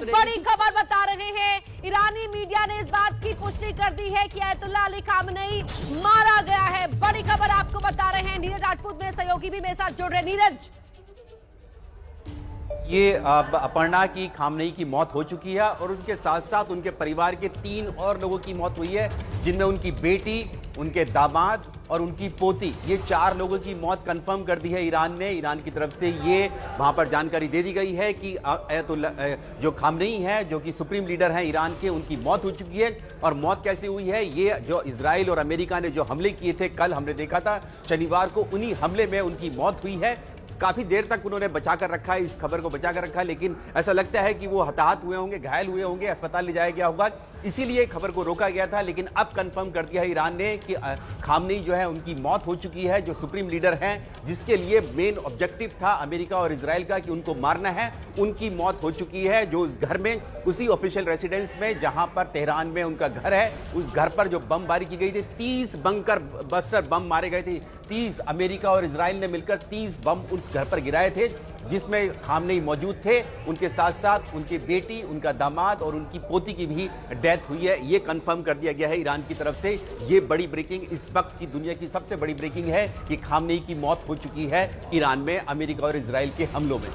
बड़ी खबर बता रहे हैं, ईरानी मीडिया ने इस बात की पुष्टि कर दी है कि अयतुल्ला अली खामनेई मारा गया है। बड़ी खबर आपको बता रहे हैं, नीरज राजपूत मेरे सहयोगी भी मेरे साथ जुड़ रहे हैं। नीरज, ये अपर्णा की खामनेई की मौत हो चुकी है और उनके साथ साथ उनके परिवार के 3 और लोगों की मौत हुई है, जिनमें उनकी बेटी, उनके दामाद और उनकी पोती, ये 4 लोगों की मौत कंफर्म कर दी है ईरान ने। ईरान की तरफ से ये वहां पर जानकारी दे दी गई है कि अयतुल्ला जो खामनेई है, जो कि सुप्रीम लीडर हैं ईरान के, उनकी मौत हो चुकी है। और मौत कैसे हुई है? ये जो इजराइल और अमेरिका ने जो हमले किए थे, कल हमने देखा था शनिवार को, उन्हीं हमले में उनकी मौत हुई है। काफी देर तक उन्होंने बचाकर रखा है, इस खबर को बचाकर रखा, लेकिन ऐसा लगता है कि वो हताहत हुए होंगे, घायल हुए होंगे, अस्पताल ले जाया गया होगा, इसीलिए खबर को रोका गया था। लेकिन अब कंफर्म कर दिया है ईरान ने कि खामनेई जो है उनकी मौत हो चुकी है, जो सुप्रीम लीडर हैं, जिसके लिए मेन ऑब्जेक्टिव था अमेरिका और इजराइल का कि उनको मारना है, उनकी मौत हो चुकी है। जो उस घर में, उसी ऑफिशियल रेसिडेंस में जहां पर तेहरान में उनका घर है, उस घर पर जो बमबारी की गई थी, 30 बंकर बस्टर बम मारे गए थे। 30 अमेरिका और इजराइल ने मिलकर 30 बम उस घर पर गिराए थे, जिसमें खामनेई मौजूद थे। उनके साथ साथ उनकी बेटी, उनका दामाद और उनकी पोती की भी डेथ हुई है। ये कंफर्म कर दिया गया है ईरान की तरफ से। ये बड़ी ब्रेकिंग, इस वक्त की दुनिया की सबसे बड़ी ब्रेकिंग है कि खामनेई की मौत हो चुकी है ईरान में अमेरिका और इजराइल के हमलों में।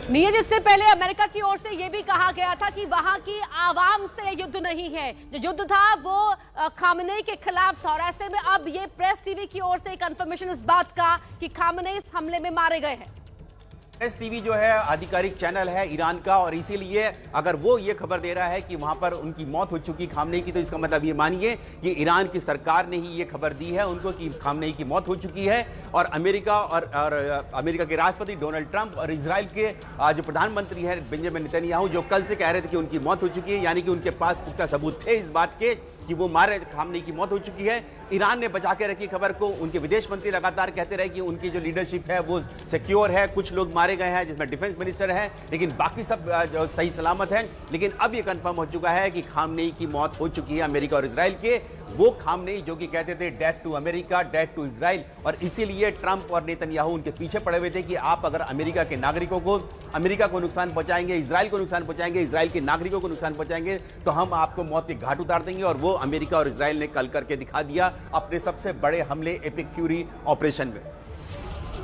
नीरज, इससे पहले अमेरिका की ओर से यह भी कहा गया था कि वहां की आवाम से युद्ध नहीं है, जो युद्ध था वो खामनेई के खिलाफ था। और ऐसे में अब ये प्रेस टीवी की ओर से कंफर्मेशन इस बात का कि खामनेई इस हमले में मारे गए हैं। प्रेस टीवी जो है आधिकारिक चैनल है ईरान का, और इसीलिए अगर वो ये खबर दे रहा है कि वहां पर उनकी मौत हो चुकी खामनेई की, तो इसका मतलब ये मानिए कि ईरान की सरकार ने ही ये खबर दी है उनको कि खामनेई की मौत हो चुकी है। और अमेरिका और अमेरिका के राष्ट्रपति डोनाल्ड ट्रंप और इजराइल के जो प्रधानमंत्री हैं बेंजामिन नेतन्याहू, जो कल से कह रहे थे कि उनकी मौत हो चुकी है, यानी कि उनके पास पुख्ता सबूत थे इस बात के कि वो मारे खामनेई की मौत हो चुकी है। ईरान ने बचा के रखी खबर को। उनके विदेश मंत्री लगातार कहते रहे कि उनकी जो लीडरशिप है वो सिक्योर है, कुछ लोग मारे गए हैं जिसमें डिफेंस मिनिस्टर है, लेकिन बाकी सब जो सही सलामत हैं। लेकिन अब ये कंफर्म हो चुका है कि खामनेई की मौत हो चुकी है अमेरिका और इजराइल के। वो खामनेई जो कि कहते थे death to America, death to Israel, और इसीलिए ट्रंप और नेतन्याहू उनके पीछे पड़े हुए थे कि आप अगर अमेरिका के नागरिकों को, अमेरिका को नुकसान पहुंचाएंगे, इजराइल को नुकसान पहुंचाएंगे, इजराइल के नागरिकों को नुकसान पहुंचाएंगे, तो हम आपको मौत के घाट उतार देंगे। और वो अमेरिका और इजराइल ने कल करके दिखा दिया अपने सबसे बड़े हमले एपिक फ्यूरी ऑपरेशन में।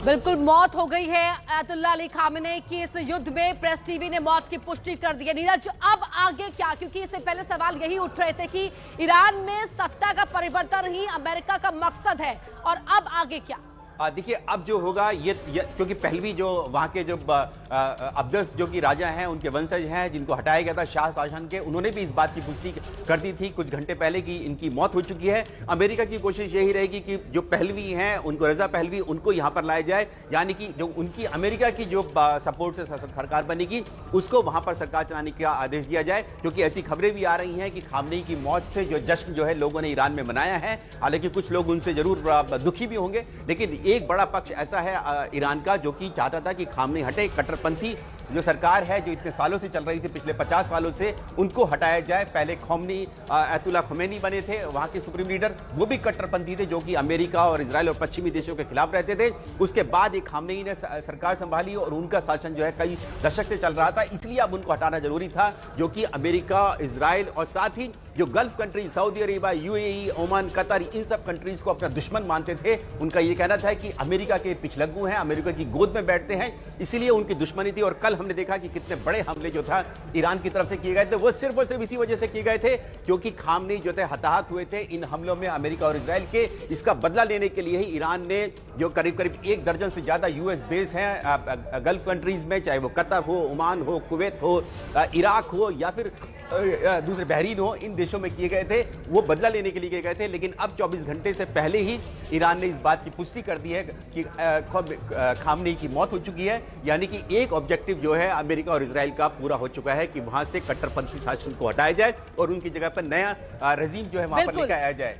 बिल्कुल मौत हो गई है अयातुल्ला अली खामेनेई की इस युद्ध में। प्रेस टीवी ने मौत की पुष्टि कर दी है। नीरज, अब आगे क्या? क्योंकि इससे पहले सवाल यही उठ रहे थे कि ईरान में सत्ता का परिवर्तन ही अमेरिका का मकसद है, और अब आगे क्या? देखिए अब जो होगा ये क्योंकि पहलवी जो वहां के जो अब्दस जो कि राजा हैं, उनके वंशज हैं जिनको हटाया गया था शाह शासन के, उन्होंने भी इस बात की पुष्टि कर दी थी कुछ घंटे पहले कि इनकी मौत हो चुकी है। अमेरिका की कोशिश यही रहेगी कि जो पहलवी हैं उनको, रजा पहलवी, उनको यहां पर लाया जाए, यानी कि जो उनकी अमेरिका की जो सपोर्ट से सरकार बनेगी उसको वहां पर सरकार चलाने का आदेश दिया जाए। क्योंकि ऐसी खबरें भी आ रही हैं कि खामनेई की मौत से जो जश्न जो है लोगों ने ईरान में मनाया है, हालांकि कुछ लोग उनसे जरूर दुखी भी होंगे, लेकिन एक बड़ा पक्ष ऐसा है ईरान का जो कि चाहता था कि खामनेई हटे। कट्टरपंथी जो सरकार है जो इतने सालों से चल रही थी, पिछले 50 सालों से, उनको हटाया जाए। पहले अयतुल्ला खुमैनी बने थे वहां के सुप्रीम लीडर, वो भी कट्टरपंथी थे जो कि अमेरिका और इजराइल और पश्चिमी देशों के खिलाफ रहते थे। उसके बाद एक खामनेई ने सरकार संभाली और उनका शासन जो है कई दशक से चल रहा था, इसलिए अब उनको हटाना जरूरी था, जो कि अमेरिका, इजराइल और साथ ही जो gulf country Saudi Arabia, UAE, Oman, Qatar, इन सब कंट्रीज को अपना दुश्मन मानते थे। उनका यह कहना था कि अमेरिका के पिछलग्गू हैं, अमेरिका की गोद में बैठते हैं, इसीलिए उनकी दुश्मनी थी। और कल हमने देखा कि कितने बड़े हमले जो था ईरान की तरफ से किए गए थे, वो सिर्फ और सिर्फ इसी वजह से किए गए थे क्योंकि खामनेई जो थे हताहत हुए थे इन हमलों में अमेरिका और इजराइल के। इसका बदला लेने के लिए ही ईरान ने जो करीब करीब 1 दर्जन से ज्यादा यूएस बेस हैं गल्फ कंट्रीज में, चाहे वो कतर हो, ओमान हो, कुवैत हो, इराक हो या फिर दूसरे बहरीन हो, इन देशों में किए गए थे, वो बदला लेने के लिए किए गए थे। लेकिन अब 24 घंटे से पहले ही ईरान ने इस बात की पुष्टि कर दी है कि खामनेई की मौत हो चुकी है, यानी कि एक ऑब्जेक्टिव जो है अमेरिका और इजराइल का पूरा हो चुका है कि वहां से कट्टरपंथी शासन को हटाया जाए और उनकी जगह पर नया रजीम जो है वहां पर लेकर आया जाए।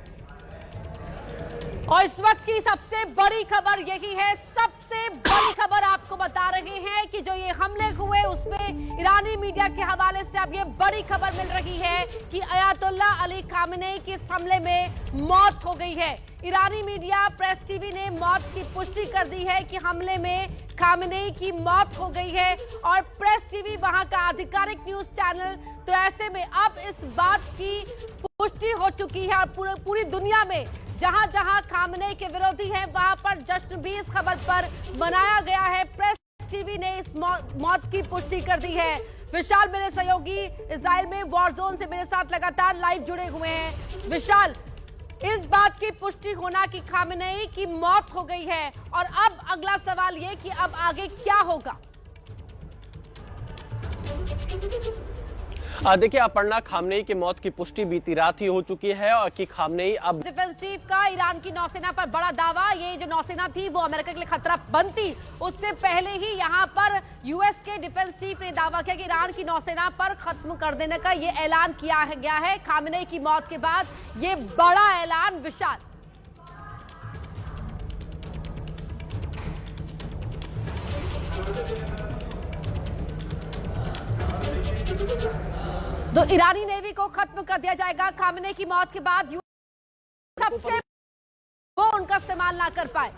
और इस वक्त की सबसे बड़ी खबर यही है, सबसे बड़ी खबर आपको बता रहे हैं कि जो ये हमले हुए उसमें ईरानी मीडिया के हवाले से अब ये बड़ी खबर मिल रही है कि अयातुल्ला अली खामेनेई की इस हमले में मौत हो गई है। ईरानी मीडिया प्रेस टीवी ने मौत की पुष्टि कर दी है कि हमले में खामेनेई की मौत हो गई है, और प्रेस टीवी वहां का आधिकारिक न्यूज चैनल। तो ऐसे में अब इस बात की पुष्टि हो चुकी है और पूरी दुनिया में जहां जहां खामेनेई के विरोधी हैं वहां पर जश्न भी इस खबर पर मनाया गया है। प्रेस टीवी ने इस मौत की पुष्टि कर दी है। विशाल मेरे सहयोगी इजराइल में वॉर जोन से मेरे साथ लगातार लाइव जुड़े हुए हैं। विशाल, इस बात की पुष्टि होना कि खामेनेई की मौत हो गई है, और अब अगला सवाल ये कि अब आगे क्या होगा? देखिए अपर्णा, खामनेई की मौत की पुष्टि बीती रात ही हो चुकी है और कि खामनेई अब डिफेंस चीफ का ईरान की नौसेना पर बड़ा दावा। ये जो नौसेना थी वो अमेरिका के लिए खतरा बनती, उससे पहले ही यहां पर यूएस के डिफेंस चीफ ने दावा किया कि ईरान की नौसेना पर खत्म कर देने का ये ऐलान किया गया है खामनेई की मौत के बाद। ये बड़ा ऐलान। विशाल, तो ईरानी नेवी को खत्म कर दिया जाएगा खामेनेई की मौत के बाद, सबसे वो उनका इस्तेमाल ना कर पाए।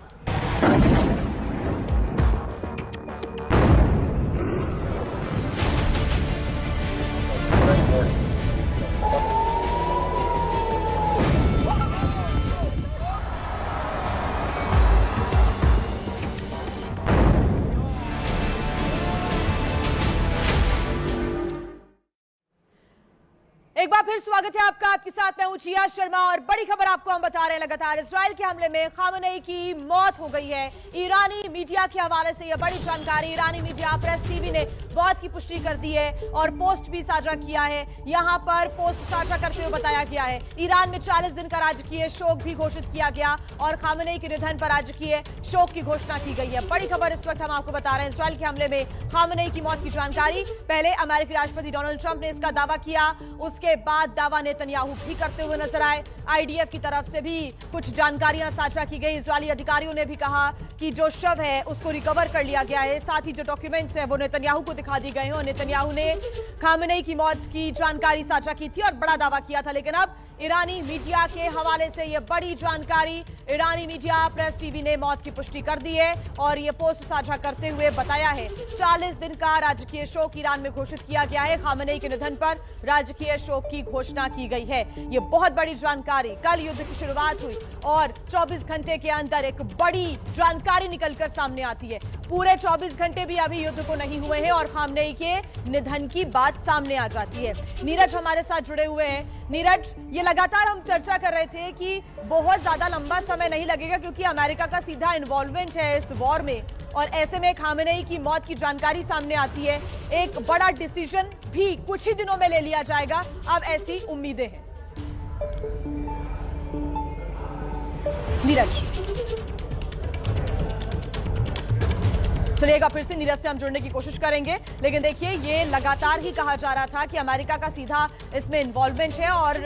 एक बार फिर स्वागत है आपका। आपके साथ मैं हूं जिया शर्मा और बड़ी खबर आपको हम बता रहे हैं। लगातार इजराइल के हमले में खामनेई की मौत हो गई है। ईरानी मीडिया के हवाले से यह बड़ी जानकारी ईरानी मीडिया प्रेस टीवी ने मौत की पुष्टि कर दी है और पोस्ट भी साझा किया है। यहां पर पोस्ट साझा करते हुए बताया गया है ईरान में 40 दिन का राजकीय शोक भी घोषित किया गया और खामनेई के निधन पर राजकीय शोक की घोषणा की गई है। बड़ी खबर इस वक्त हम आपको बता रहे हैं। इजराइल के हमले में खामनेई की मौत की जानकारी। पहले अमेरिकी राष्ट्रपति डोनाल्ड ट्रंप ने इसका दावा किया, उसके बाद दावा नेतन्याहू भी करते हुए नजर आए। आईडीएफ की तरफ से भी कुछ जानकारियां साझा की गई। इजरायली अधिकारियों ने भी कहा कि जो शव है उसको रिकवर कर लिया गया है, साथ ही जो डॉक्यूमेंट्स हैं वो नेतन्याहू को दिखा दी गए हैं और नेतन्याहू ने खामनेई की मौत की जानकारी साझा की थी और बड़ा दावा किया था। लेकिन अब ईरानी मीडिया के हवाले से यह बड़ी जानकारी, ईरानी मीडिया प्रेस टीवी ने मौत की पुष्टि कर दी है और यह पोस्ट साझा करते हुए बताया है 40 दिन का राजकीय शोक ईरान में घोषित किया गया है। खामनेई के निधन पर राजकीय शोक की घोषणा की गई है। यह बहुत बड़ी जानकारी। कल युद्ध की शुरुआत हुई और 24 घंटे के अंदर एक बड़ी जानकारी निकलकर सामने आती है। पूरे 24 घंटे भी अभी युद्ध को नहीं हुए हैं और खामनेई के निधन की बात सामने आ जाती है। नीरज हमारे साथ जुड़े हुए हैं। नीरज, ये लगातार हम चर्चा कर रहे थे कि बहुत ज्यादा लंबा समय नहीं लगेगा क्योंकि अमेरिका का सीधा इन्वॉल्वमेंट है इस वॉर में और ऐसे में खामनेई की मौत की जानकारी सामने आती है। एक बड़ा डिसीजन भी कुछ ही दिनों में ले लिया जाएगा, अब ऐसी उम्मीदें हैं। नीरज, चलिएगा फिर से नीरज से हम जुड़ने की कोशिश करेंगे। लेकिन देखिए, ये लगातार ही कहा जा रहा था कि अमेरिका का सीधा इसमें इन्वॉल्वमेंट है और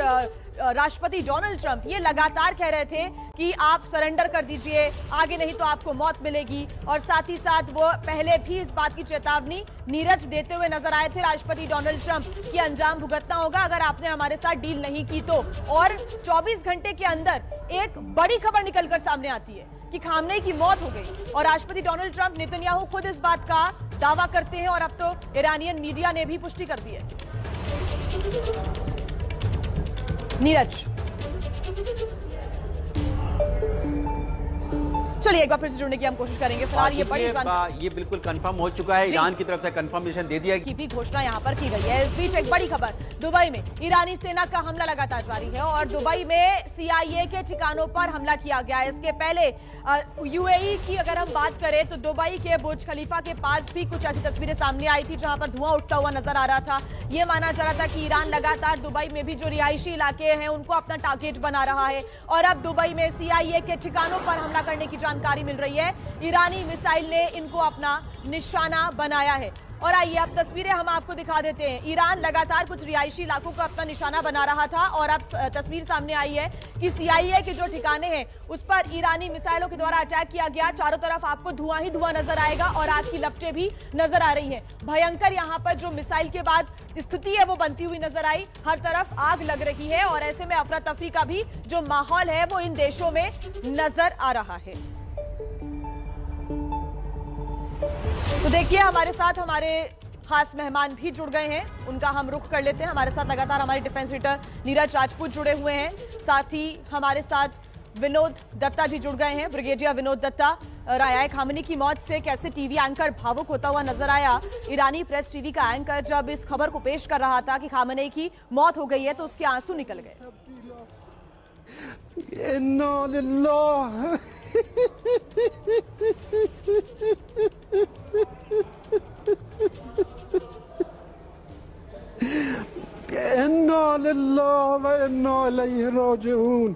राष्ट्रपति डोनाल्ड ट्रंप ये लगातार कह रहे थे कि आप सरेंडर कर दीजिए, आगे नहीं तो आपको मौत मिलेगी। और साथ ही साथ वो पहले भी इस बात की चेतावनी नीरज देते हुए नजर आए थे राष्ट्रपति डोनाल्ड ट्रंप कि अंजाम भुगतना होगा अगर आपने हमारे साथ डील नहीं की तो। और 24 घंटे के अंदर एक बड़ी खबर निकलकर सामने आती है कि खामनेई की मौत हो गई और राष्ट्रपति डोनाल्ड ट्रंप, नेतन्याहू खुद इस बात का दावा करते हैं और अब तो ईरानियन मीडिया ने भी पुष्टि कर दी है। नीरज, चलिए एक बार फिर से जुड़ने की हम कोशिश करेंगे। फिलहाल ये बड़ी ये बिल्कुल कंफर्म हो चुका है। ईरान की तरफ से कंफर्मेशन दे दिया की भी घोषणा यहां पर की गई है। इस बीच एक बड़ी खबर, दुबई में ईरानी सेना का हमला लगातार जारी है और दुबई में सीआईए के ठिकानों पर हमला किया गया है। इसके पहले यूएई की अगर हम बात करें तो दुबई के बुर्ज खलीफा के पास भी कुछ ऐसी तस्वीरें सामने आई थी जहां पर धुआं उठता हुआ नजर आ रहा था। यह माना जा रहा था कि ईरान लगातार दुबई में भी जो रिहायशी इलाके हैं उनको अपना टारगेट बना रहा है और अब दुबई में सीआईए के ठिकानों पर हमला करने की जानकारी मिल रही है। ईरानी मिसाइल ने इनको अपना निशाना बनाया है। और आइए अब तस्वीरें हम आपको दिखा देते हैं। ईरान लगातार कुछ रिहायशी इलाकों को अपना निशाना बना रहा था और अब तस्वीर सामने आई है कि सीआईए के जो ठिकाने हैं उस पर ईरानी मिसाइलों के द्वारा अटैक किया गया। चारों तरफ आपको धुआं ही धुआं नजर आएगा और आग की लपटें भी नजर आ रही है। भयंकर यहाँ पर जो मिसाइल के बाद स्थिति है वो बनती हुई नजर आई। हर तरफ आग लग रही है और ऐसे में अफरा तफरी का भी जो माहौल है वो इन देशों में नजर आ रहा है। तो देखिए, हमारे साथ हमारे खास मेहमान भी जुड़ गए हैं, उनका हम रुख कर लेते हैं। हमारे साथ लगातार हमारे डिफेंस एडिटर नीरज राजपूत जुड़े हुए हैं, साथ ही हमारे साथ विनोद दत्ता जी जुड़ गए हैं। ब्रिगेडियर विनोद दत्ता, राया खामनेई की मौत से कैसे टीवी एंकर भावुक होता हुआ नजर आया। ईरानी प्रेस टीवी का एंकर जब इस खबर को पेश कर रहा था कि खामनेई की मौत हो गई है तो उसके आंसू निकल गए। इन्ना लिल्लाह इन्ना लिल्लाह व इन्ना इलैहि राजिऊन।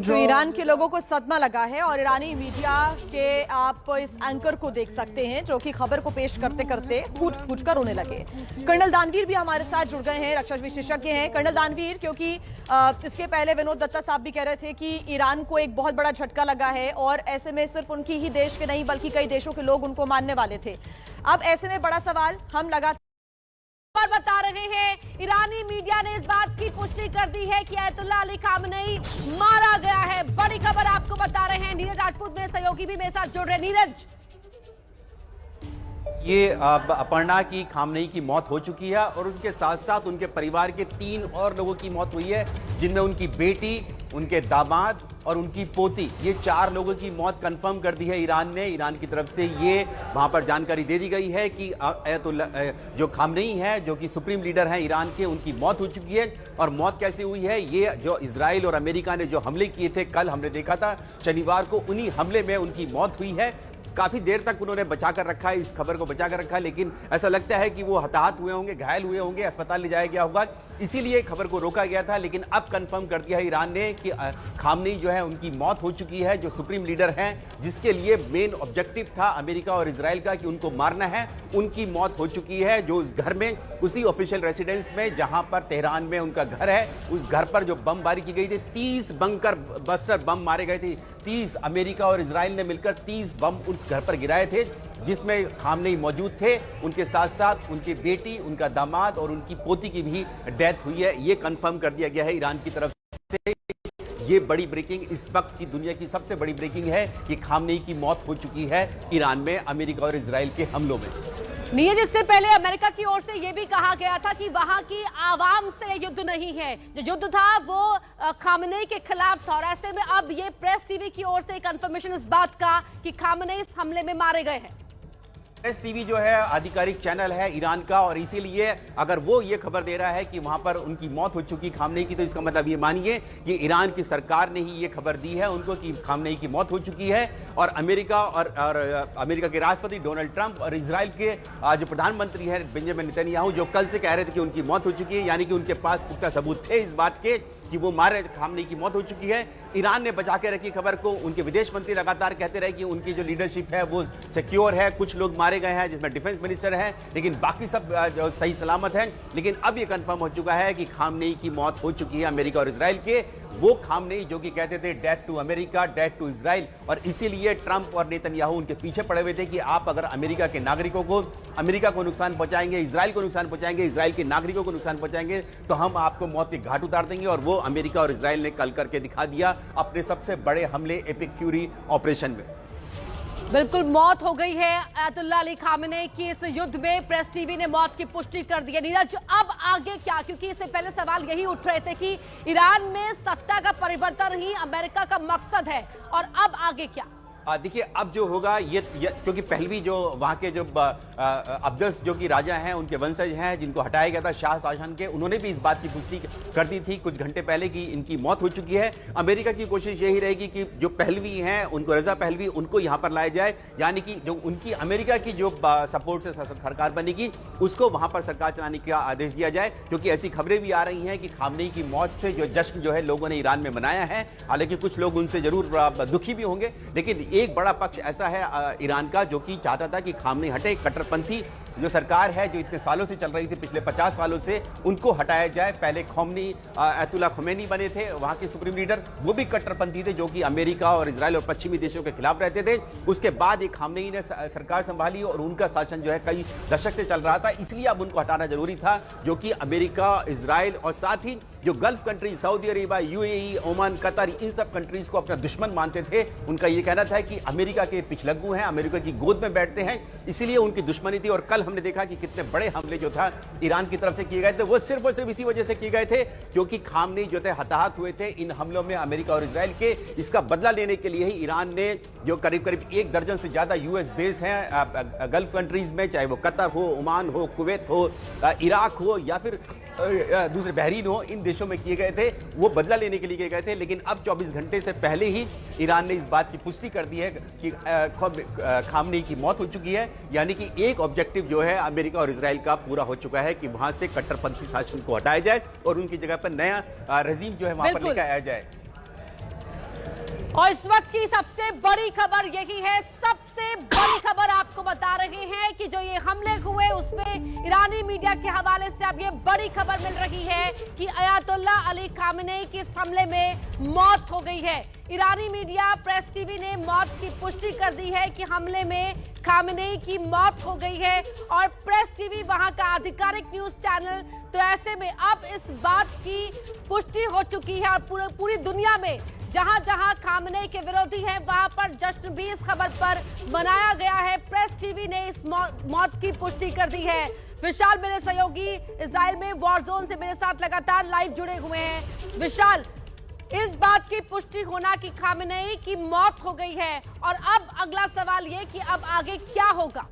तो ईरान के लोगों को सदमा लगा है और ईरानी मीडिया के आप इस एंकर को देख सकते हैं जो कि खबर को पेश करते करते फूट फूट कर रोने लगे। कर्नल दानवीर भी हमारे साथ जुड़ गए हैं, रक्षा विशेषज्ञ हैं। कर्नल दानवीर, क्योंकि इसके पहले विनोद दत्ता साहब भी कह रहे थे कि ईरान को एक बहुत बड़ा झटका लगा है और ऐसे में सिर्फ उनकी ही देश के नहीं बल्कि कई देशों के लोग उनको मानने वाले थे। अब ऐसे में बड़ा सवाल हम लगातार बता रहे हैं, ईरानी मीडिया ने इस बात की पुष्टि कर दी है कि आयतुल्लाह अली खामनेई मारा गया है। बड़ी खबर आपको बता रहे हैं, नीरज राजपूत मेरे सहयोगी भी मेरे साथ जुड़ रहे हैं। नीरज, ये अपर्णा की खामनेई की मौत हो चुकी है और उनके साथ साथ उनके परिवार के 3 और लोगों की मौत हुई है, जिनमें उनकी बेटी, उनके दामाद और उनकी पोती, ये 4 लोगों की मौत कंफर्म कर दी है ईरान ने। ईरान की तरफ से ये वहां पर जानकारी दे दी गई है कि आयतुल्लाह जो खामनेई है, जो कि सुप्रीम लीडर हैं ईरान के, उनकी मौत हो चुकी है। और मौत कैसे हुई है, ये जो इजराइल और अमेरिका ने जो हमले किए थे, कल हमने देखा था शनिवार को, उन्हीं हमले में उनकी मौत हुई है। काफी देर तक उन्होंने बचा कर रखा है, इस खबर को बचा कर रखा है, लेकिन ऐसा लगता है कि वो हताहत हुए होंगे, घायल हुए होंगे, अस्पताल ले जाया गया होगा, इसीलिए खबर को रोका गया था। लेकिन अब कंफर्म कर दिया है ईरान ने कि खामनेई जो है उनकी मौत हो चुकी है, जो सुप्रीम लीडर हैं, जिसके लिए मेन ऑब्जेक्टिव था अमेरिका और इजराइल का कि उनको मारना है, उनकी मौत हो चुकी है। जो उस घर में, उसी ऑफिशियल रेसिडेंस में जहां पर तेहरान में उनका घर है, उस घर पर जो बमबारी की गई थी, 30 बंकर बस्टर बम मारे गए थे। 30 अमेरिका और इजराइल ने मिलकर 30 बम उस घर पर गिराए थे, जिसमें खामनेई मौजूद थे। उनके साथ साथ उनकी बेटी, उनका दामाद और उनकी पोती की भी डेथ हुई है। ये कंफर्म कर दिया गया है ईरान की तरफ से। ये बड़ी ब्रेकिंग, इस वक्त की दुनिया की सबसे बड़ी ब्रेकिंग है कि खामनेई की मौत हो चुकी है ईरान में अमेरिका और इजराइल के हमलों में। नीरज, इससे पहले अमेरिका की ओर से यह भी कहा गया था कि वहां की आवाम से युद्ध नहीं है, जो युद्ध था वो खामनेई के खिलाफ था। और ऐसे में अब ये प्रेस टीवी की ओर से कंफर्मेशन इस बात का कि खामनेई इस हमले में मारे गए हैं। प्रेस टीवी जो है आधिकारिक चैनल है ईरान का, और इसीलिए अगर वो ये खबर दे रहा है कि वहां पर उनकी मौत हो चुकी खामनेई की, तो इसका मतलब ये मानिए कि ईरान की सरकार ने ही ये खबर दी है उनको कि खामनेई की मौत हो चुकी है। और अमेरिका और अमेरिका के राष्ट्रपति डोनाल्ड ट्रंप और इजराइल के जो प्रधानमंत्री हैं बेंजामिन नेतन्याहू, जो कल से कह रहे थे कि उनकी मौत हो चुकी है, यानी कि उनके पास पुख्ता सबूत थे इस बात के कि वो मारे खामनेई की मौत हो चुकी है। ईरान ने बचा के रखी खबर को। उनके विदेश मंत्री लगातार कहते रहे कि उनकी जो लीडरशिप है वो सिक्योर है, कुछ लोग मारे गए हैं जिसमें डिफेंस मिनिस्टर है, लेकिन बाकी सब जो सही सलामत है। लेकिन अब ये कंफर्म हो चुका है कि खामनेई की मौत हो चुकी है अमेरिका और इजराइल के। वो खामनेई जो कि कहते थे death to America, death to Israel, और इसीलिए ट्रंप और नेतन्याहू उनके पीछे पड़े हुए थे कि आप अगर अमेरिका के नागरिकों को, अमेरिका को नुकसान पहुंचाएंगे, इजराइल को नुकसान पहुंचाएंगे, इजराइल के नागरिकों को नुकसान पहुंचाएंगे, तो हम आपको मौत के घाट उतार देंगे। और वो अमेरिका और इजराइल ने कल करके दिखा दिया अपने सबसे बड़े हमले एपिक फ्यूरी ऑपरेशन में। बिल्कुल मौत हो गई है आयतुल्लाह अली खामनेई की इस युद्ध में। प्रेस टीवी ने मौत की पुष्टि कर दी है। नीरज, अब आगे क्या, क्योंकि इससे पहले सवाल यही उठ रहे थे कि ईरान में सत्ता का परिवर्तन ही अमेरिका का मकसद है, और अब आगे क्या? देखिए अब जो होगा ये क्योंकि पहलवी जो वहाँ के जो अब्दस जो कि राजा हैं, उनके वंशज हैं, जिनको हटाया गया था शाह शासन के, उन्होंने भी इस बात की पुष्टि कर दी थी कुछ घंटे पहले कि इनकी मौत हो चुकी है। अमेरिका की कोशिश यही रहेगी कि जो पहलवी हैं, उनको रजा पहलवी, उनको यहाँ पर लाया जाए, यानी कि जो उनकी अमेरिका की जो सपोर्ट से सरकार बनेगी उसको वहाँ पर सरकार चलाने का आदेश दिया जाए। क्योंकि ऐसी खबरें भी आ रही हैं कि खामनेई की मौत से जो जश्न जो है लोगों ने ईरान में मनाया है, हालांकि कुछ लोग उनसे जरूर दुखी भी होंगे, लेकिन एक बड़ा पक्ष ऐसा है ईरान का जो कि चाहता था कि खामनेई हटे। कट्टरपंथी जो सरकार है जो इतने सालों से चल रही थी, पिछले 50 सालों से, उनको हटाया जाए। पहले खामनेई आयतुल्लाह खुमैनी बने थे वहां के सुप्रीम लीडर, वो भी कट्टरपंथी थे जो कि अमेरिका और इजराइल और पश्चिमी देशों के खिलाफ रहते थे। उसके बाद एक खामनेई ने सरकार संभाली और उनका शासन जो है कई दशक से चल रहा था, इसलिए अब उनको हटाना जरूरी था, जो कि अमेरिका, इजराइल और साथ ही जो gulf countries Saudi Arabia, UAE, Oman, Qatar, इन सब कंट्रीज को अपना दुश्मन मानते थे। उनका ये कहना था कि अमेरिका के पिछलग्गू हैं, अमेरिका की गोद में बैठते हैं, इसीलिए उनकी दुश्मनी थी। और कल हमने देखा कि कितने बड़े हमले जो था ईरान की तरफ से किए गए थे, वो सिर्फ और सिर्फ इसी वजह से किए गए थे क्योंकि खामनेई जो थे हताहत हुए थे इन हमलों में अमेरिका और इजराइल के। इसका बदला लेने के लिए ही ईरान ने जो करीब करीब 1 दर्जन से ज्यादा यूएस बेस हैं गल्फ कंट्रीज में, चाहे वो कतर हो, ओमान हो, कुवैत हो, इराक हो या फिर दूसरे बहरीन हो, इन देशों में किए गए थे, वो बदला लेने के लिए किए गए थे। लेकिन अब 24 घंटे से पहले ही ईरान ने इस बात की पुष्टि कर दी है कि खामनेई की मौत हो चुकी है, यानी कि एक ऑब्जेक्टिव जो जो है अमेरिका और इजराइल का पूरा हो चुका है कि वहां से कट्टरपंथी शासन को हटाया जाए और उनकी जगह पर नया रजीम जो है वहां पर लेकर आया जाए। और इस वक्त की सबसे बड़ी खबर यही है, सबसे बड़ी खबर आपको बता रहे हैं कि जो ये हमले हुए उसमें ईरानी मीडिया के हवाले से अब ये बड़ी खबर मिल रही है कि अयातुल्ला अली खामेनी की इस हमले में मौत हो गई है। ईरानी मीडिया प्रेस टीवी ने मौत की पुष्टि कर दी है कि हमले में खामेनी की मौत हो गई है और प्रेस टीवी वहां का आधिकारिक न्यूज चैनल। तो ऐसे में अब इस बात की पुष्टि हो चुकी है और पूरी दुनिया में जहां जहां खामेनी के विरोधी हैं वहां पर जश्न भी इस खबर पर मनाया गया है। प्रेस टीवी ने इस मौत की पुष्टि कर दी है। विशाल मेरे सहयोगी इजराइल में वॉर जोन से मेरे साथ लगातार लाइव जुड़े हुए हैं। विशाल, इस बात की पुष्टि होना कि खामेनी की मौत हो गई है और अब अगला सवाल ये कि अब आगे क्या होगा?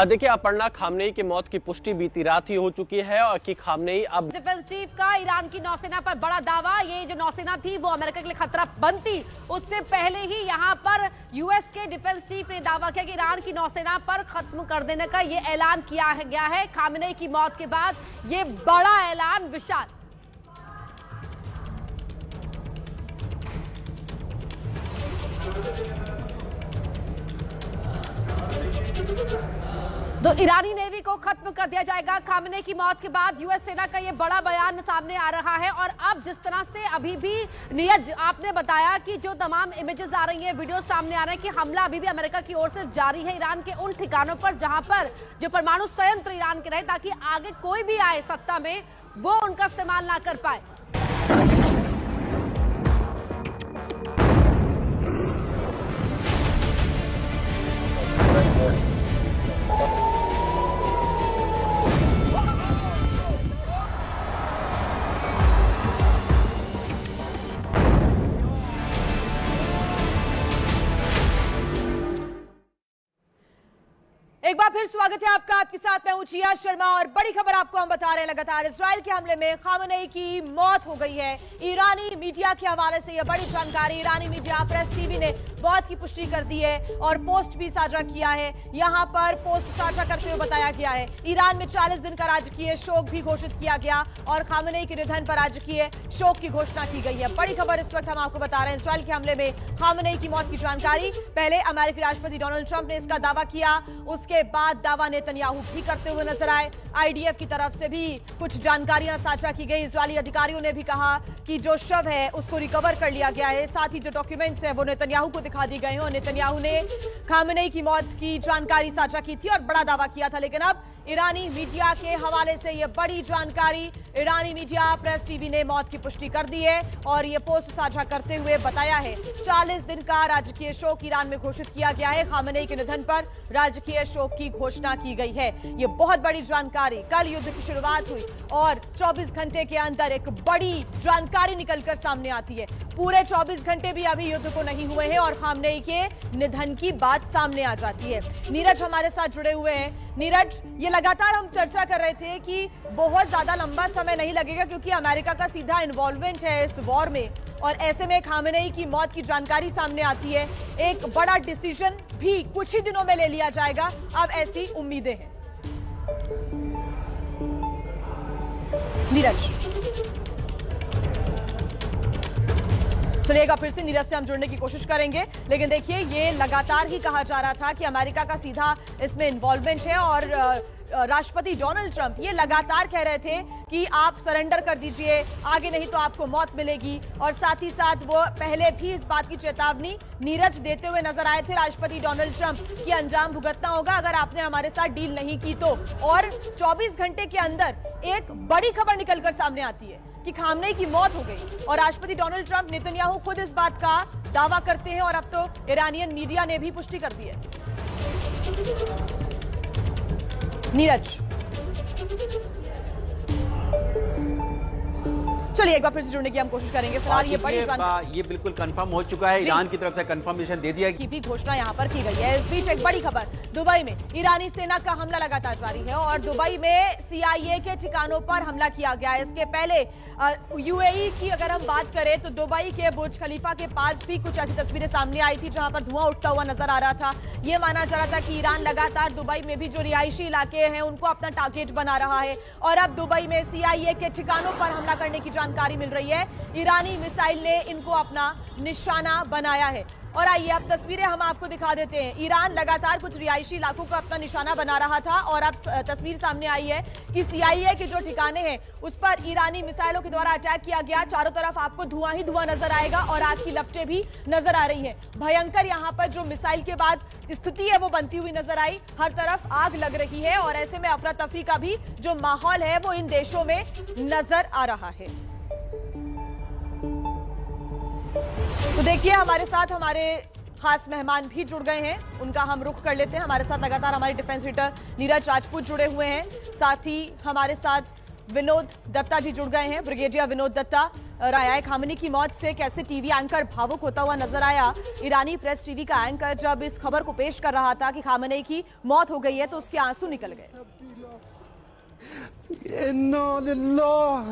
देखिए अपर्णा, खामेनी की मौत की पुष्टि बीती रात ही हो चुकी है और कि खामेनी अब डिफेंस चीफ का ईरान की नौसेना पर बड़ा दावा। ये जो नौसेना थी वो अमेरिका के लिए खतरा बनती उससे पहले ही यहाँ पर यूएस के डिफेंस चीफ ने दावा किया कि ईरान की नौसेना पर खत्म कर देने का ये ऐलान किया गया है खामेनी की मौत के बाद। ये बड़ा ऐलान। विशाल, तो ईरानी नेवी को खत्म कर दिया जाएगा खामेनी की मौत के बाद। यूएस सेना का ये बड़ा बयान सामने आ रहा है। और अब जिस तरह से अभी भी नीरज आपने बताया कि जो तमाम इमेजेस आ रही हैं, वीडियो सामने आ रहे हैं कि हमला अभी भी अमेरिका की ओर से जारी है ईरान के उन ठिकानों पर जहां पर जो परमाणु संयंत्र ईरान के रहे, ताकि आगे कोई भी आए सत्ता में वो उनका इस्तेमाल ना कर पाए। एक बार फिर स्वागत है आपका। आपके साथ मैं हूं जिया शर्मा और बड़ी खबर आपको हम बता रहे हैं लगातार। इजराइल के हमले में खामेनी की मौत हो गई है। ईरानी मीडिया के हवाले से यह बड़ी जानकारी ईरानी मीडिया प्रेस टीवी ने मौत की पुष्टि कर दी है और पोस्ट भी साझा किया है। यहां पर पोस्ट साझा करते हुए बताया गया है ईरान में 40 दिन का राजकीय शोक भी घोषित किया गया और खामेनी के निधन पर राजकीय शोक की घोषणा की गई है। बड़ी खबर इस वक्त हम आपको बता रहे हैं। इजराइल के हमले में खामेनी की मौत की जानकारी पहले अमेरिकी राष्ट्रपति डोनाल्ड ट्रंप ने इसका दावा किया, उसके बाद दावा नेतन्याहू भी करते हुए नजर आए। आईडीएफ की तरफ से भी कुछ जानकारियां साझा की गई। इजरायली अधिकारियों ने भी कहा कि जो शव है उसको रिकवर कर लिया गया है, साथ ही जो डॉक्यूमेंट्स हैं वो नेतन्याहू को दिखा दी गए हैं और नेतन्याहू ने खामेनी की मौत की जानकारी साझा की थी और बड़ा दावा किया था। लेकिन अब ईरानी मीडिया के हवाले से यह बड़ी जानकारी ईरानी मीडिया प्रेस टीवी ने मौत की पुष्टि कर दी है और यह पोस्ट साझा करते हुए बताया है 40 दिन का राजकीय शोक ईरान में घोषित किया गया है। खामेनी के निधन पर राजकीय शोक की घोषणा की गई है। यह बहुत बड़ी जानकारी। कल युद्ध की शुरुआत हुई और 24 घंटे के अंदर एक बड़ी जानकारी निकलकर सामने आती है। पूरे 24 घंटे भी अभी युद्ध को नहीं हुए हैं और खामेनी के निधन की बात सामने आ जाती है। नीरज हमारे साथ जुड़े हुए हैं। नीरज, ये लगातार हम चर्चा कर रहे थे कि बहुत ज्यादा लंबा समय नहीं लगेगा क्योंकि अमेरिका का सीधा इन्वॉल्वमेंट है इस वॉर में और ऐसे में खामेनी की मौत की जानकारी सामने आती है। एक बड़ा डिसीजन भी कुछ ही दिनों में ले लिया जाएगा, अब ऐसी उम्मीदें हैं। नीरज, चलिएगा फिर से नीरज से हम जुड़ने की कोशिश करेंगे। लेकिन देखिए, ये लगातार ही कहा जा रहा था कि अमेरिका का सीधा इसमें इन्वॉल्वमेंट है और राष्ट्रपति डोनाल्ड ट्रंप ये लगातार कह रहे थे कि आप सरेंडर कर दीजिए, आगे नहीं तो आपको मौत मिलेगी। और साथ ही साथ वो पहले भी इस बात की चेतावनी नीरज देते हुए नजर आए थे राष्ट्रपति डोनाल्ड ट्रंप कि अंजाम भुगतना होगा अगर आपने हमारे साथ डील नहीं की तो। और 24 घंटे के अंदर एक बड़ी खबर निकलकर सामने आती है कि खामेनी की मौत हो गई और राष्ट्रपति डोनाल्ड ट्रंप, नेतन्याहू खुद इस बात का दावा करते हैं और अब तो ईरानियन मीडिया ने भी पुष्टि कर दी है। नीरज, चलिए एक बार फिर से जुड़ने की हम कोशिश करेंगे। फिलहाल ये बड़ी ये बिल्कुल कंफर्म हो चुका है, ईरान की तरफ से कंफर्मेशन दे दिया की भी घोषणा यहाँ पर की गई है। इस बीच एक बड़ी खबर, दुबई में ईरानी सेना का हमला लगातार जारी है और दुबई में CIA के ठिकानों पर हमला किया गया है। इसके पहले UAE की अगर हम बात करें तो दुबई के बुर्ज खलीफा के पास भी कुछ ऐसी तस्वीरें सामने आई थी जहां पर धुआं उठता हुआ नजर आ रहा था। ये माना जा रहा था कि ईरान लगातार दुबई में भी जो रिहायशी इलाके हैं उनको अपना टारगेट बना रहा है और अब दुबई में CIA के ठिकानों पर हमला करने की जानकारी मिल रही है। ईरानी मिसाइल ने इनको अपना निशाना बनाया है और आइए अब तस्वीरें हम आपको दिखा देते हैं। ईरान लगातार कुछ रिहायशी इलाकों को अपना निशाना बना रहा था और अब तस्वीर सामने आई है कि CIA के जो ठिकाने हैं उस पर ईरानी मिसाइलों के द्वारा अटैक किया गया। चारों तरफ आपको धुआं ही धुआं नजर आएगा और आग की लपटें भी नजर आ रही हैं। भयंकर यहाँ पर जो मिसाइल के बाद स्थिति है वो बनती हुई नजर आई। हर तरफ आग लग रही है और ऐसे में अफरा तफरी का भी जो माहौल है वो इन देशों में नजर आ रहा है। तो देखिए हमारे साथ हमारे खास मेहमान भी जुड़ गए हैं, उनका हम रुख कर लेते हैं। हमारे साथ लगातार हमारे डिफेंस एडिटर नीरज राजपूत जुड़े हुए हैं, साथ ही हमारे साथ विनोद दत्ता जी जुड़ गए हैं। ब्रिगेडियर विनोद दत्ता, राया खामनी की मौत से कैसे टीवी एंकर भावुक होता हुआ नजर आया। ईरानी प्रेस टीवी का एंकर जब इस खबर को पेश कर रहा था कि खामनी की मौत हो गई है तो उसके आंसू निकल गए। इन्ना लिल्लाह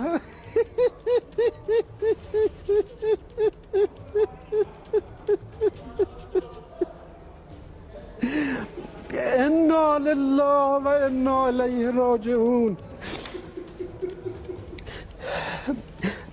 इन्ना लिल्लाह व इन्ना इलैहि राजिऊन।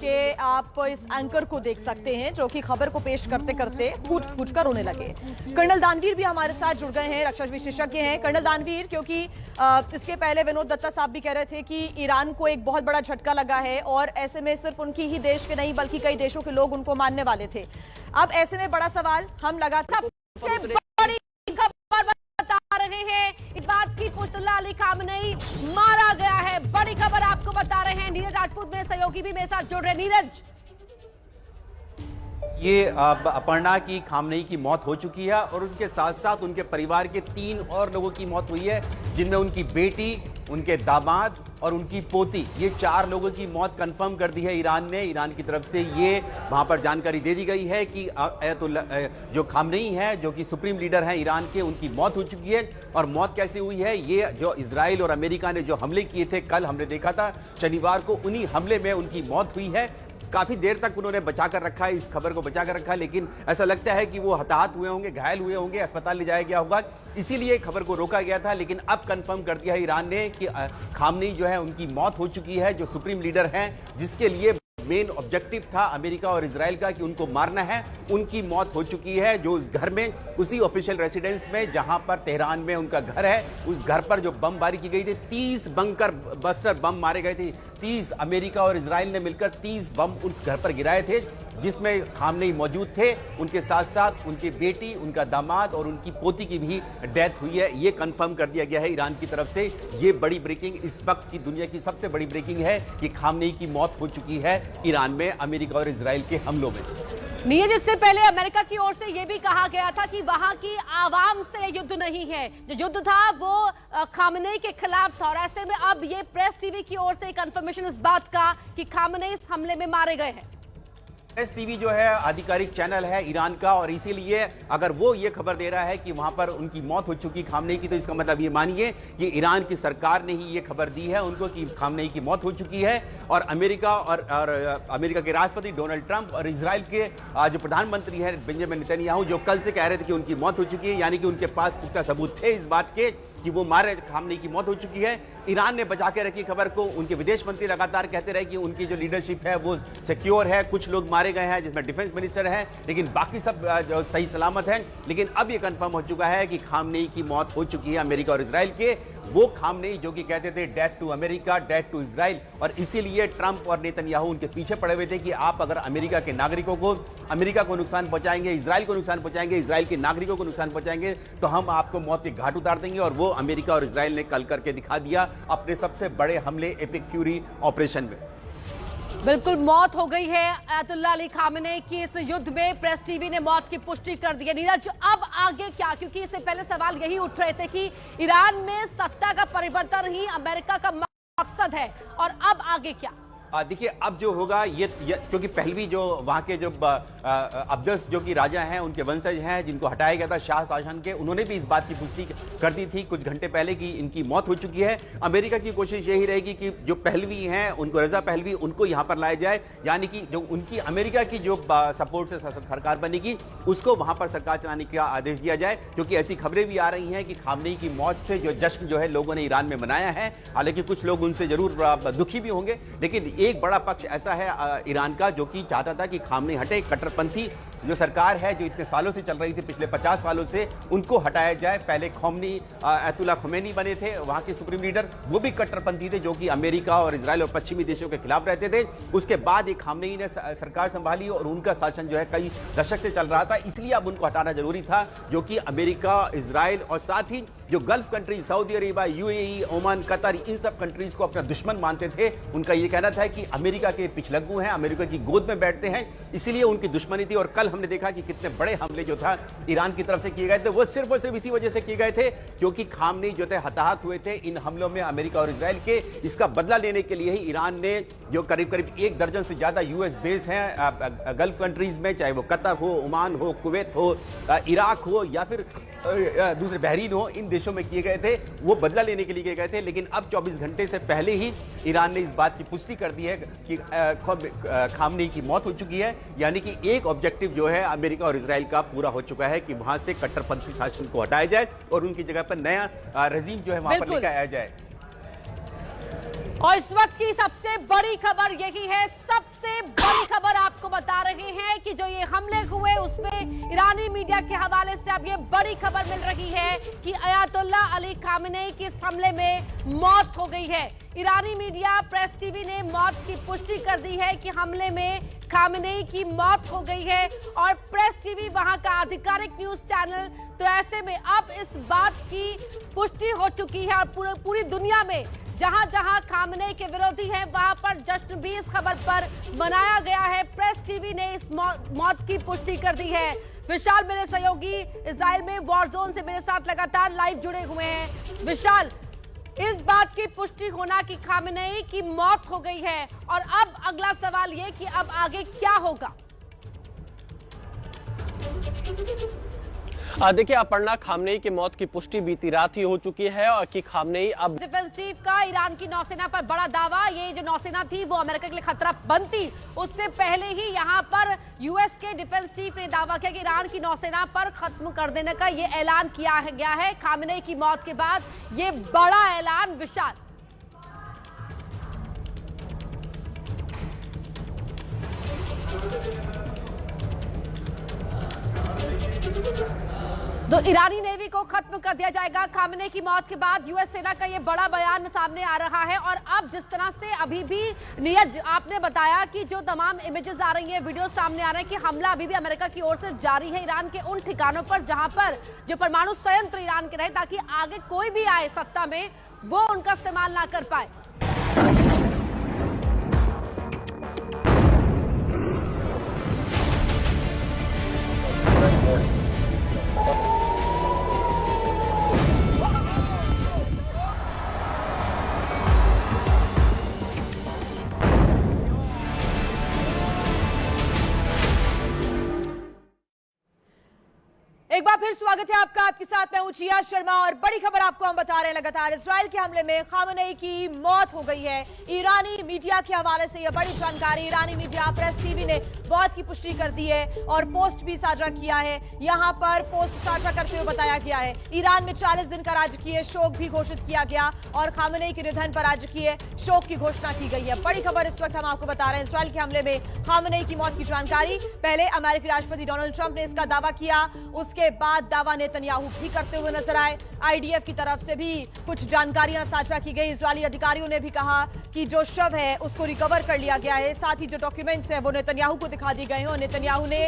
के आप इस एंकर को देख सकते हैं जो कि खबर को पेश करते करते फूट फूट कर रोने लगे। कर्नल दानवीर भी हमारे साथ जुड़ गए हैं, रक्षा विशेषज्ञ हैं। कर्नल दानवीर, क्योंकि इसके पहले विनोद दत्ता साहब भी कह रहे थे कि ईरान को एक बहुत बड़ा झटका लगा है और ऐसे में सिर्फ उनकी ही देश के नहीं बल्कि कई देशों के लोग उनको मानने वाले थे। अब ऐसे में बड़ा सवाल हम लगातार रहे हैं इस बात की मुस्तफा अली खामनेई मारा गया है। बड़ी खबर आपको बता रहे हैं, नीरज राजपूत में सहयोगी भी मेरे साथ जुड़ रहे हैं। नीरज, ये अपर्णा की खामनेई की मौत हो चुकी है और उनके साथ साथ उनके परिवार के 3 और लोगों की मौत हुई है, जिनमें उनकी बेटी, उनके दामाद और उनकी पोती, ये 4 लोगों की मौत कंफर्म कर दी है ईरान ने। ईरान की तरफ से ये वहां पर जानकारी दे दी गई है कि जो खामनेई है, जो कि सुप्रीम लीडर हैं ईरान के, उनकी मौत हो चुकी है। और मौत कैसे हुई है, ये जो इजराइल और अमेरिका ने जो हमले किए थे, कल हमने देखा था शनिवार को, उन्हीं हमले में उनकी मौत हुई है। काफी देर तक उन्होंने बचा कर रखा है, इस खबर को बचा कर रखा है, लेकिन ऐसा लगता है कि वो हताहत हुए होंगे, घायल हुए होंगे, अस्पताल ले जाया गया होगा, इसीलिए खबर को रोका गया था। लेकिन अब कंफर्म कर दिया है ईरान ने कि खामनेई जो है उनकी मौत हो चुकी है, जो सुप्रीम लीडर हैं, जिसके लिए मेन ऑब्जेक्टिव था अमेरिका और इजराइल का कि उनको मारना है, उनकी मौत हो चुकी है। जो उस घर में, उसी ऑफिशियल रेसिडेंस में जहां पर तेहरान में उनका घर है, उस घर पर जो बमबारी की गई थी, 30 बंकर बस्टर बम मारे गए थे। 30 अमेरिका और इजराइल ने मिलकर 30 बम उस घर पर गिराए थे, जिसमें खामनेई मौजूद थे। उनके साथ साथ उनकी बेटी, उनका दामाद और उनकी पोती की भी डेथ हुई है। ये कंफर्म कर दिया गया है ईरान की तरफ से। ये बड़ी ब्रेकिंग, इस वक्त की दुनिया की सबसे बड़ी ब्रेकिंग है कि खामनेई की मौत हो चुकी है ईरान में अमेरिका और इजराइल के हमलों में। नीरज, इससे पहले अमेरिका की ओर से यह भी कहा गया था कि वहां की आवाम से युद्ध नहीं है, जो युद्ध था वो खामनेई के खिलाफ था। और ऐसे में अब ये प्रेस टीवी की ओर से कंफर्मेशन इस बात का कि खामनेई इस हमले में मारे गए हैं। प्रेस टीवी जो है आधिकारिक चैनल है ईरान का, और इसीलिए अगर वो ये खबर दे रहा है कि वहां पर उनकी मौत हो चुकी खामनेई की, तो इसका मतलब ये मानिए कि ईरान की सरकार ने ही ये खबर दी है उनको कि खामनेई की मौत हो चुकी है। और अमेरिका और अमेरिका के राष्ट्रपति डोनाल्ड ट्रंप और इजराइल के जो प्रधानमंत्री हैं बेंजामिन नेतन्याहू, जो कल से कह रहे थे कि उनकी मौत हो चुकी है, यानी कि उनके पास पुख्ता सबूत थे इस बात के, कि वो मारे खामनेई की मौत हो चुकी है। ईरान ने बचा के रखी खबर को, उनके विदेश मंत्री लगातार कहते रहे कि उनकी जो लीडरशिप है वो सिक्योर है, कुछ लोग मारे गए हैं जिसमें डिफेंस मिनिस्टर है, लेकिन बाकी सब जो सही सलामत है। लेकिन अब ये कंफर्म हो चुका है कि खामनेई की मौत हो चुकी है अमेरिका और इजराइल के। वो खामनेई जो कि कहते थे death to America, death to Israel, और इसीलिए ट्रंप और नेतन्याहू उनके पीछे पड़े हुए थे कि आप अगर अमेरिका के नागरिकों को, अमेरिका को नुकसान पहुंचाएंगे, इजराइल को नुकसान पहुंचाएंगे, इजराइल के नागरिकों को नुकसान पहुंचाएंगे, तो हम आपको मौत के घाट उतार देंगे। और वो अमेरिका और इजराइल ने कल करके दिखा दिया अपने सबसे बड़े हमले एपिक फ्यूरी ऑपरेशन में। बिल्कुल मौत हो गई है अयातुल्लाह अली खामेनेई की इस युद्ध में। प्रेस टीवी ने मौत की पुष्टि कर दी है। नीरज, अब आगे क्या? क्योंकि इससे पहले सवाल यही उठ रहे थे कि ईरान में सत्ता का परिवर्तन ही अमेरिका का मकसद है, और अब आगे क्या? देखिए अब जो होगा ये क्योंकि पहलवी जो वहां के जो अब्दस जो कि राजा हैं, उनके वंशज हैं जिनको हटाया गया था शाह शासन के, उन्होंने भी इस बात की पुष्टि कर दी थी कुछ घंटे पहले कि इनकी मौत हो चुकी है। अमेरिका की कोशिश यही रहेगी कि जो पहलवी हैं उनको, रजा पहलवी, उनको यहां पर लाया जाए, यानी कि जो उनकी अमेरिका की जो सपोर्ट से सरकार बनेगी उसको वहां पर सरकार चलाने का आदेश दिया जाए। क्योंकि ऐसी खबरें भी आ रही हैं कि खामनेई की मौत से जो जश्न जो है लोगों ने ईरान में मनाया है, हालांकि कुछ लोग उनसे जरूर दुखी भी होंगे, लेकिन एक बड़ा पक्ष ऐसा है ईरान का जो कि चाहता था कि खामनेई हटे। कट्टरपंथी जो सरकार है जो इतने सालों से चल रही थी, पिछले 50 सालों से, उनको हटाया जाए। पहले अयतुल्लाह खुमैनी बने थे वहां के सुप्रीम लीडर, वो भी कट्टरपंथी थे जो कि अमेरिका और इजराइल और पश्चिमी देशों के खिलाफ रहते थे। उसके बाद एक खामनेई ने सरकार संभाली और उनका शासन जो है कई दशक से चल रहा था, इसलिए अब उनको हटाना जरूरी था, जो कि अमेरिका, इजराइल और साथ ही जो gulf country Saudi Arabia, UAE, Oman, Qatar, इन सब कंट्रीज को अपना दुश्मन मानते थे। उनका यह कहना था कि अमेरिका के पिछलग्गू हैं, अमेरिका की गोद में बैठते हैं, इसीलिए उनकी दुश्मनी थी। और कल हमने देखा कि कितने बड़े हमले जो था ईरान की तरफ से किए गए थे, वो सिर्फ और सिर्फ इसी वजह से किए गए थे क्योंकि खामनेई जो थे हताहत हुए थे इन हमलों में अमेरिका और इजराइल के। इसका बदला लेने के लिए ही ईरान ने जो करीब करीब 1 दर्जन से ज्यादा यूएस बेस हैं गल्फ कंट्रीज में, चाहे वो कतर हो, ओमान हो, कुवैत हो, इराक हो या फिर दूसरे बहरीन हो, इन देशों में किए गए थे, वो बदला लेने के लिए किए गए थे। लेकिन अब 24 घंटे से पहले ही ईरान ने इस बात की पुष्टि कर दी है कि खामनेई की मौत हो चुकी है, यानी कि एक ऑब्जेक्टिव जो है अमेरिका और इजराइल का पूरा हो चुका है कि वहां से कट्टरपंथी शासन को हटाया जाए और उनकी जगह पर नया रजीम जो है वहां पर लेकर आया जाए। और इस वक्त की सबसे बड़ी खबर यही है, सबसे बड़ी खबर आपको बता रहे हैं कि जो ये हमले हुए उसमें ईरानी मीडिया के हवाले से अब ये बड़ी खबर मिल रही है कि अयातुल्लाह अली खामेनेई की इस हमले में मौत हो गई है। ईरानी मीडिया प्रेस टीवी ने मौत की पुष्टि कर दी है कि हमले में खामेनेई की मौत हो गई है, और प्रेस टीवी वहां का आधिकारिक न्यूज चैनल। तो ऐसे में अब इस बात की पुष्टि हो चुकी है और पूरी दुनिया में जहां जहां खामेनेई के विरोधी हैं वहां पर जश्न भी इस खबर पर मनाया गया है। प्रेस टीवी ने इस मौत की पुष्टि कर दी है। विशाल मेरे सहयोगी इजराइल में वॉर जोन से मेरे साथ लगातार लाइव जुड़े हुए हैं। विशाल, इस बात की पुष्टि होना कि खामेनेई की मौत हो गई है, और अब अगला सवाल ये कि अब आगे क्या होगा? देखिए अपर्णा, खामनेई की मौत की पुष्टि बीती रात ही हो चुकी है और कि खामनेई अब डिफेंस चीफ का ईरान की नौसेना पर बड़ा दावा। ये जो नौसेना थी वो अमेरिका के लिए खतरा बनती, उससे पहले ही यहाँ पर यूएस के डिफेंस चीफ ने दावा किया कि ईरान की नौसेना पर खत्म कर देने का ये ऐलान किया गया है खामनेई की मौत के बाद। ये बड़ा ऐलान। विशाल, तो ईरानी नेवी को खत्म कर दिया जाएगा खामेनेई की मौत के बाद। यूएस सेना का ये बड़ा बयान सामने आ रहा है। और अब जिस तरह से अभी भी नीरज आपने बताया कि जो तमाम इमेजेस आ रही हैं, वीडियो सामने आ रहे हैं कि हमला अभी भी अमेरिका की ओर से जारी है ईरान के उन ठिकानों पर जहां पर जो परमाणु संयंत्र ईरान के रहे, ताकि आगे कोई भी आए सत्ता में वो उनका इस्तेमाल ना कर पाए। एक बार फिर स्वागत है आपका, आपके साथ मैं हूं जिया शर्मा और बड़ी खबर आपको हम बता रहे हैं। लगातार इजराइल के हमले में खामेनेई की मौत हो गई है। ईरानी मीडिया के हवाले से यह बड़ी जानकारी ईरानी मीडिया प्रेस टीवी ने मौत की पुष्टि कर दी है और पोस्ट भी साझा किया है। यहां पर पोस्ट साझा करते हुए बताया गया है ईरान में 40 दिन का राजकीय शोक भी घोषित किया गया और खामेनेई के निधन पर राजकीय शोक की घोषणा की गई है। बड़ी खबर इस वक्त हम आपको बता रहे हैं, इजराइल के हमले में खामेनेई की मौत की जानकारी। पहले अमेरिकी राष्ट्रपति डोनाल्ड ट्रंप ने इसका दावा किया, उसके बाद दावा नेतन्याहू भी करते हुए नजर आए। आईडीएफ की तरफ से भी कुछ जानकारियां साझा की गई। इजरायली अधिकारियों ने भी कहा कि जो शव है उसको रिकवर कर लिया गया है, साथ ही जो डॉक्यूमेंट्स हैं वो नेतन्याहू को दिखा दी गए हैं और नेतन्याहू ने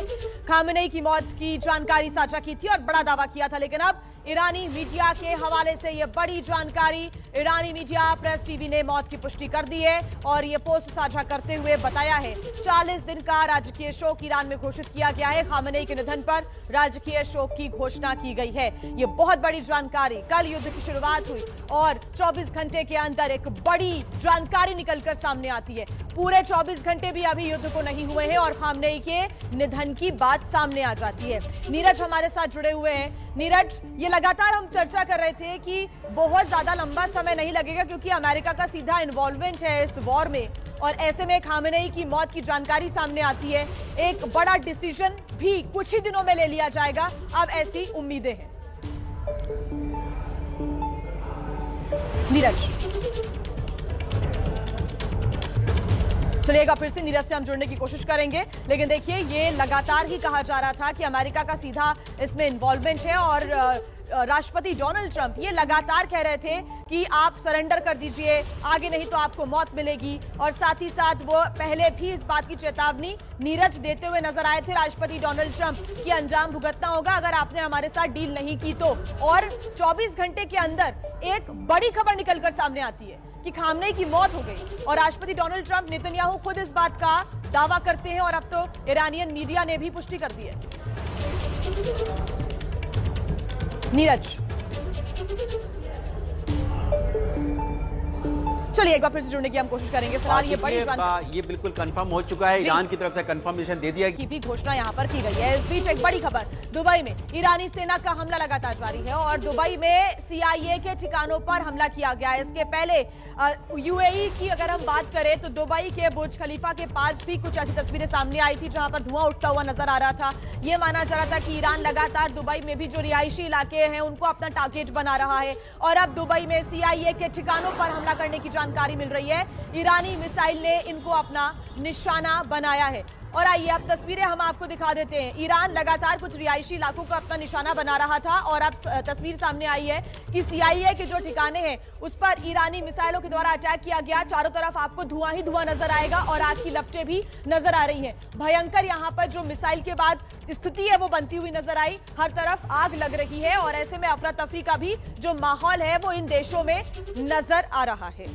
खामेनेई की मौत की जानकारी साझा की थी और बड़ा दावा किया था। लेकिन अब ईरानी मीडिया के हवाले से यह बड़ी जानकारी, ईरानी मीडिया प्रेस टीवी ने मौत की पुष्टि कर दी है और यह पोस्ट साझा करते हुए बताया है 40 दिन का राजकीय शोक ईरान में घोषित किया गया है। खामेनेई के निधन पर राजकीय शोक की घोषणा की गई है। यह बहुत बड़ी जानकारी। कल युद्ध की शुरुआत हुई और 24 घंटे के अंदर एक बड़ी जानकारी निकलकर सामने आती है। पूरे 24 घंटे भी अभी युद्ध को नहीं हुए हैं और खामेनेई के निधन की बात सामने आ जाती है। नीरज हमारे साथ जुड़े हुए हैं। नीरज, ये लगातार हम चर्चा कर रहे थे कि बहुत ज्यादा लंबा समय नहीं लगेगा क्योंकि अमेरिका का सीधा इन्वॉल्वमेंट है इस वॉर में और ऐसे में खामेनेई की मौत की जानकारी सामने आती है। एक बड़ा डिसीजन भी कुछ ही दिनों में ले लिया जाएगा, अब ऐसी उम्मीदें हैं। नीरज, चलिएगा फिर से नीरज से हम जुड़ने की कोशिश करेंगे, लेकिन देखिए ये लगातार ही कहा जा रहा था कि अमेरिका का सीधा इसमें इन्वॉल्वमेंट है और राष्ट्रपति डोनाल्ड ट्रंप ये लगातार कह रहे थे कि आप सरेंडर कर दीजिए, आगे नहीं तो आपको मौत मिलेगी। और साथ ही साथ वो पहले भी इस बात की चेतावनी नीरज देते हुए नजर आए थे राष्ट्रपति डोनाल्ड ट्रंप कि अंजाम भुगतना होगा अगर आपने हमारे साथ डील नहीं की तो। और 24 घंटे के अंदर एक बड़ी खबर निकलकर सामने आती है कि खामेनेई की मौत हो गई और राष्ट्रपति डोनाल्ड ट्रंप, नेतन्याहू खुद इस बात का दावा करते हैं और अब तो ईरानियन मीडिया ने भी पुष्टि कर दी है। नीरज, चलिए एक बार फिर से जुड़ने की हम कोशिश करेंगे। फिलहाल ये बड़ी ये बिल्कुल कंफर्म हो चुका है, ईरान की तरफ से कंफर्मेशन दे दिया की भी घोषणा यहां पर की गई है। इस बीच एक बड़ी खबर, दुबई में ईरानी सेना का हमला लगातार जारी है और दुबई में CIA के ठिकानों पर हमला किया गया है। इसके पहले UAE की अगर हम बात करें तो दुबई के बुर्ज खलीफा के पास भी कुछ ऐसी तस्वीरें सामने आई थी जहां पर धुआं उठता हुआ नजर आ रहा था। यह माना जा रहा था कि ईरान लगातार दुबई में भी जो रिहायशी इलाके हैं उनको अपना टारगेट बना रहा है और अब दुबई में CIA के ठिकानों पर हमला करने की जानकारी मिल रही है। ईरानी मिसाइल ने इनको अपना निशाना बनाया है और आइए अब तस्वीरें हम आपको दिखा देते हैं। ईरान लगातार कुछ रिहायशी इलाकों को अपना निशाना बना रहा था और अब तस्वीर सामने आई है कि CIA के जो ठिकाने हैं उस पर ईरानी मिसाइलों के द्वारा अटैक किया गया। चारों तरफ आपको धुआं ही धुआं नजर आएगा और आग की लपटें भी नजर आ रही हैं। भयंकर यहाँ पर जो मिसाइल के बाद स्थिति है वो बनती हुई नजर आई, हर तरफ आग लग रही है और ऐसे में अफरा तफरी का भी जो माहौल है वो इन देशों में नजर आ रहा है।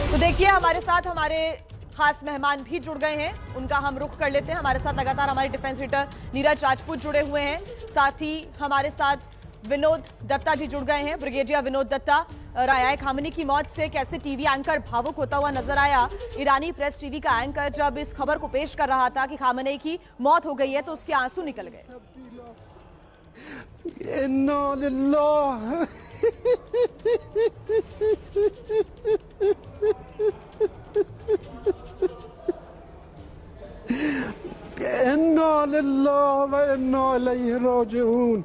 तो देखिए हमारे साथ हमारे खास मेहमान भी जुड़ गए हैं, उनका हम रुख कर लेते हैं। हमारे साथ लगातार हमारे डिफेंस एडिटर नीरज राजपूत जुड़े हुए हैं, साथ ही हमारे साथ विनोद दत्ता जी जुड़ गए हैं। ब्रिगेडियर विनोद दत्ता, राया खामेनेई की मौत से कैसे टीवी एंकर भावुक होता हुआ नजर आया। ईरानी प्रेस टीवी का एंकर जब इस खबर को पेश कर रहा था कि खामेनेई की मौत हो गई है तो उसके आंसू निकल गए। इन्ना लिल्लाह इन्ना लिल्लाह व इन्ना इलैहि राजिऊन।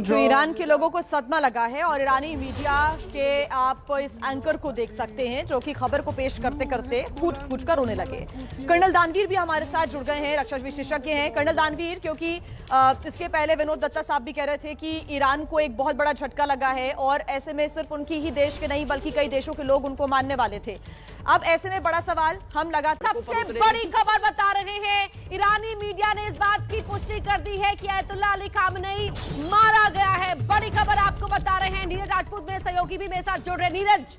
तो ईरान के लोगों को सदमा लगा है और ईरानी मीडिया के आप इस एंकर को देख सकते हैं जो कि खबर को पेश करते करते फूट फूट कर रोने लगे। कर्नल दानवीर भी हमारे साथ जुड़ गए हैं, रक्षा विशेषज्ञ हैं। कर्नल दानवीर, क्योंकि इसके पहले विनोद दत्ता साहब भी कह रहे थे कि ईरान को एक बहुत बड़ा झटका लगा है और ऐसे में सिर्फ उनकी ही देश के नहीं बल्कि कई देशों के लोग उनको मानने वाले थे। अब ऐसे में बड़ा सवाल हम लगातार सबसे बड़ी खबर बता रहे हैं, ईरानी मीडिया ने इस बात की पुष्टि कर दी है कि अयतुल्ला अली खामनेई मारा गया है। बड़ी खबर आपको बता रहे हैं। नीरज राजपूत मेरे सहयोगी भी मेरे साथ जुड़ रहे हैं। नीरज,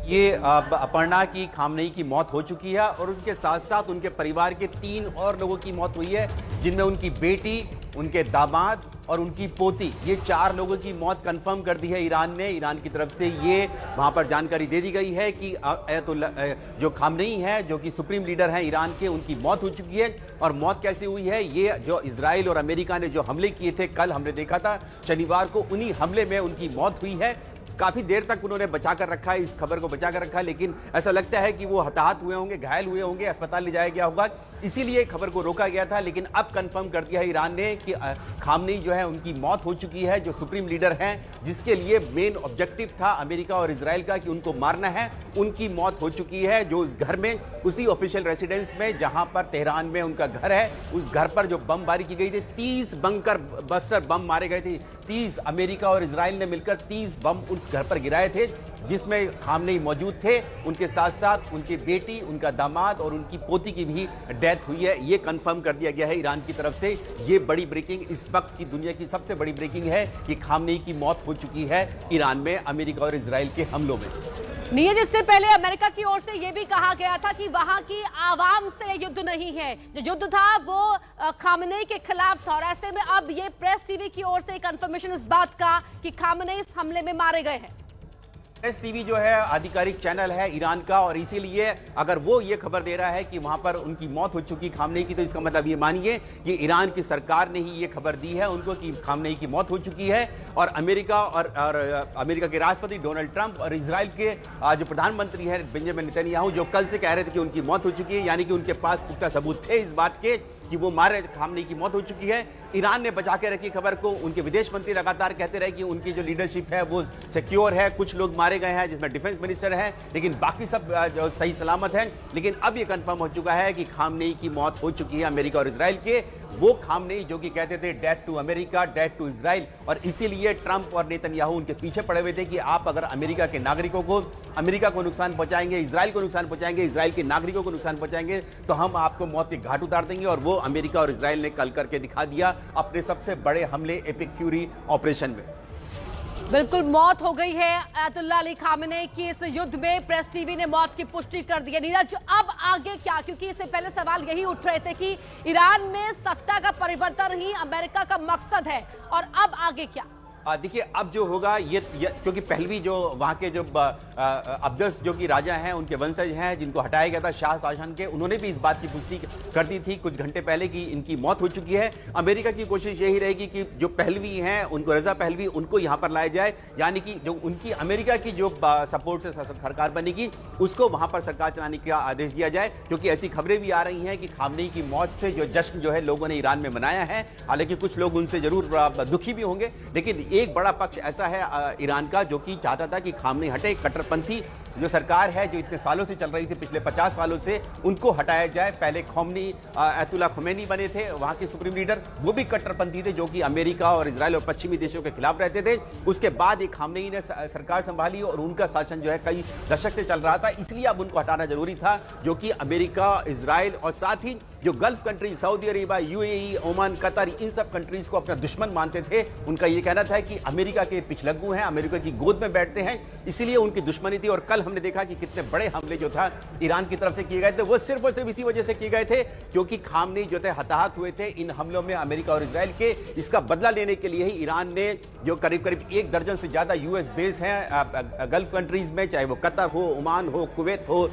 ये अपर्णा की खामनेई की मौत हो चुकी है और उनके साथ साथ उनके परिवार के 3 और लोगों की मौत हुई है, जिनमें उनकी बेटी, उनके दामाद और उनकी पोती, ये 4 लोगों की मौत कंफर्म कर दी है ईरान ने। ईरान की तरफ से ये वहां पर जानकारी दे दी गई है कि अयतुल्ला जो खामनेई है, जो कि सुप्रीम लीडर हैं ईरान के, उनकी मौत हो चुकी है। और मौत कैसे हुई है, ये जो इजराइल और अमेरिका ने जो हमले किए थे, कल हमने देखा था शनिवार को, उन्हीं हमले में उनकी मौत हुई है। काफी देर तक उन्होंने बचा कर रखा है, इस खबर को बचा कर रखा है, लेकिन ऐसा लगता है कि वो हताहत हुए होंगे, घायल हुए होंगे, अस्पताल ले जाया गया होगा, इसीलिए खबर को रोका गया था। लेकिन अब कंफर्म कर दिया है ईरान ने कि खामनेई जो है उनकी मौत हो चुकी है, जो सुप्रीम लीडर हैं, जिसके लिए मेन ऑब्जेक्टिव था अमेरिका और इजराइल का कि उनको मारना है, उनकी मौत हो चुकी है। जो उस घर में, उसी ऑफिशियल रेसिडेंस में जहां पर तेहरान में उनका घर है, उस घर पर जो बमबारी की गई थी, 30 बंकर बस्टर बम मारे गए थे। 30 अमेरिका और इजराइल ने मिलकर 30 बम उस घर पर गिराए थे, जिसमें खामनेई मौजूद थे। उनके साथ साथ उनकी बेटी, उनका दामाद और उनकी पोती की भी डेथ हुई है। ये कंफर्म कर दिया गया है ईरान की तरफ से। ये बड़ी ब्रेकिंग, इस वक्त की दुनिया की सबसे बड़ी ब्रेकिंग है कि खामनेई की मौत हो चुकी है ईरान में अमेरिका और इजराइल के हमलों में। नीरज, इससे पहले अमेरिका की ओर से यह भी कहा गया था कि वहां की आवाम से युद्ध नहीं है, जो युद्ध था वो खामनेई के खिलाफ था। और ऐसे में अब ये प्रेस टीवी की ओर से कंफर्मेशन इस बात का कि खामनेई इस हमले में मारे गए हैं। प्रेस टीवी जो है आधिकारिक चैनल है ईरान का, और इसीलिए अगर वो ये खबर दे रहा है कि वहां पर उनकी मौत हो चुकी खामनेई की, तो इसका मतलब ये मानिए कि ईरान की सरकार ने ही ये खबर दी है उनको कि खामनेई की मौत हो चुकी है। और अमेरिका और अमेरिका के राष्ट्रपति डोनाल्ड ट्रंप और इजराइल के जो प्रधानमंत्री हैं बेंजामिन नेतन्याहू, जो कल से कह रहे थे कि उनकी मौत हो चुकी है, यानी कि उनके पास पुख्ता सबूत थे इस बात के कि वो मारे खामनेई की मौत हो चुकी है। ईरान ने बचा के रखी खबर को। उनके विदेश मंत्री लगातार कहते रहे कि उनकी जो लीडरशिप है वो सिक्योर है, कुछ लोग मारे गए हैं जिसमें डिफेंस मिनिस्टर है, लेकिन बाकी सब जो सही सलामत हैं। लेकिन अब ये कंफर्म हो चुका है कि खामनेई की मौत हो चुकी है अमेरिका और इजराइल के। वो खामनेई जो कि कहते थे death to America, death to Israel, और इसीलिए ट्रंप और नेतन्याहू उनके पीछे पड़े हुए थे कि आप अगर अमेरिका के नागरिकों को, अमेरिका को नुकसान पहुंचाएंगे, इजराइल को नुकसान पहुंचाएंगे, इजराइल के नागरिकों को नुकसान पहुंचाएंगे, तो हम आपको मौत के घाट उतार देंगे। और वो अमेरिका और इजराइल ने कल करके दिखा दिया अपने सबसे बड़े हमले एपिक फ्यूरी ऑपरेशन में। बिल्कुल मौत हो गई है अयतुल्ला अली खामनेई की इस युद्ध में। प्रेस टीवी ने मौत की पुष्टि कर दी है। नीरज, अब आगे क्या, क्योंकि इससे पहले सवाल यही उठ रहे थे कि ईरान में सत्ता का परिवर्तन ही अमेरिका का मकसद है, और अब आगे क्या? देखिए अब जो होगा ये क्योंकि पहलवी जो वहां के जो अब्दस जो कि राजा हैं, उनके वंशज हैं, जिनको हटाया गया था शाह शासन के, उन्होंने भी इस बात की पुष्टि कर दी थी कुछ घंटे पहले कि इनकी मौत हो चुकी है। अमेरिका की कोशिश यही रहेगी कि जो पहलवी हैं, उनको रजा पहलवी, उनको यहां पर लाया जाए, यानी कि जो उनकी अमेरिका की जो सपोर्ट से सरकार बनेगी उसको वहां पर सरकार चलाने का आदेश दिया जाए। क्योंकि ऐसी खबरें भी आ रही हैं कि खामनेई की मौत से जो जश्न जो है लोगों ने ईरान में मनाया है, हालांकि कुछ लोग उनसे जरूर दुखी भी होंगे, लेकिन एक बड़ा पक्ष ऐसा है ईरान का जो कि चाहता था कि खामनेई हटे। कट्टरपंथी जो सरकार है जो इतने सालों से चल रही थी, पिछले 50 सालों से, उनको हटाया जाए। पहले खामनेई अयतुल्ला खुमैनी बने थे वहां के सुप्रीम लीडर, वो भी कट्टरपंथी थे जो कि अमेरिका और इजराइल और पश्चिमी देशों के खिलाफ रहते थे। उसके बाद एक खामनेई ने सरकार संभाली और उनका शासन जो है कई दशक से चल रहा था, इसलिए अब उनको हटाना जरूरी था, जो कि अमेरिका, इजराइल और साथ ही जो gulf countries, Saudi Arabia, UAE, Oman, Qatar, इन सब कंट्रीज को अपना दुश्मन मानते थे। उनका यह कहना था कि अमेरिका के पिछलग्गू हैं, अमेरिका की गोद में बैठते हैं, इसीलिए उनकी दुश्मनी थी। और कल हमने देखा कि कितने बड़े हमले जो था ईरान की तरफ से किए गए थे, वो सिर्फ और सिर्फ इसी वजह से किए गए थे क्योंकि खामनेई जो थे हताहत हुए थे इन हमलों में अमेरिका और इजराइल के। इसका बदला लेने के लिए ही ईरान ने जो करीब करीब 1 दर्जन से ज्यादा यूएस बेस हैं गल्फ कंट्रीज में, चाहे वो कतर हो, ओमान हो, कुवैत हो,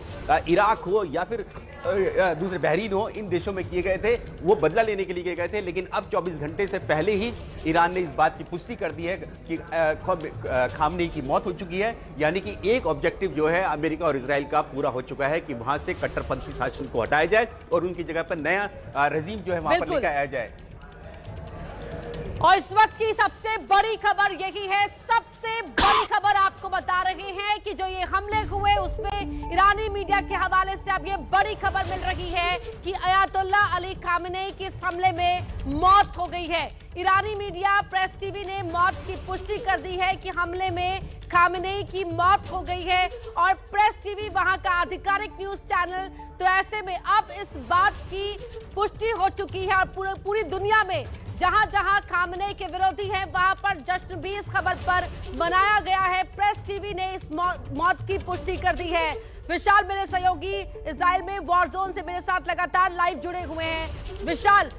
इराक हो या फिर दूसरे बहरीन हो, इन देशों में किए गए थे, वो बदला लेने के लिए किए गए थे। लेकिन अब 24 घंटे से पहले ही ईरान ने इस बात की पुष्टि कर दी है कि खामनेई की मौत हो चुकी है, यानी कि एक ऑब्जेक्टिव जो है अमेरिका और इजराइल का पूरा हो चुका है कि वहां से कट्टरपंथी शासन को हटाया जाए और उनकी जगह पर नया रजीम जो है वहां पर लेकर आया जाए। और इस वक्त की सबसे बड़ी खबर यही है, सबसे बड़ी खबर आपको बता रहे हैं कि जो ये हमले हुए उसमें ईरानी मीडिया के हवाले से अब ये बड़ी खबर मिल रही है कि अयातुल्ला अली खामेनी के इस हमले में मौत हो गई है। ईरानी मीडिया प्रेस टीवी ने मौत की पुष्टि कर दी है कि हमले में खामेनी की मौत हो गई है और प्रेस टीवी वहां का आधिकारिक न्यूज चैनल। तो ऐसे में अब इस बात की पुष्टि हो चुकी है और पूरी दुनिया में जहां जहां खामेनी के विरोधी हैं वहां पर जश्न भी इस खबर पर मनाया गया है। प्रेस टीवी ने इस मौत की पुष्टि कर दी है। विशाल मेरे सहयोगी इजराइल में वॉर जोन से मेरे साथ लगातार लाइव जुड़े हुए हैं। विशाल,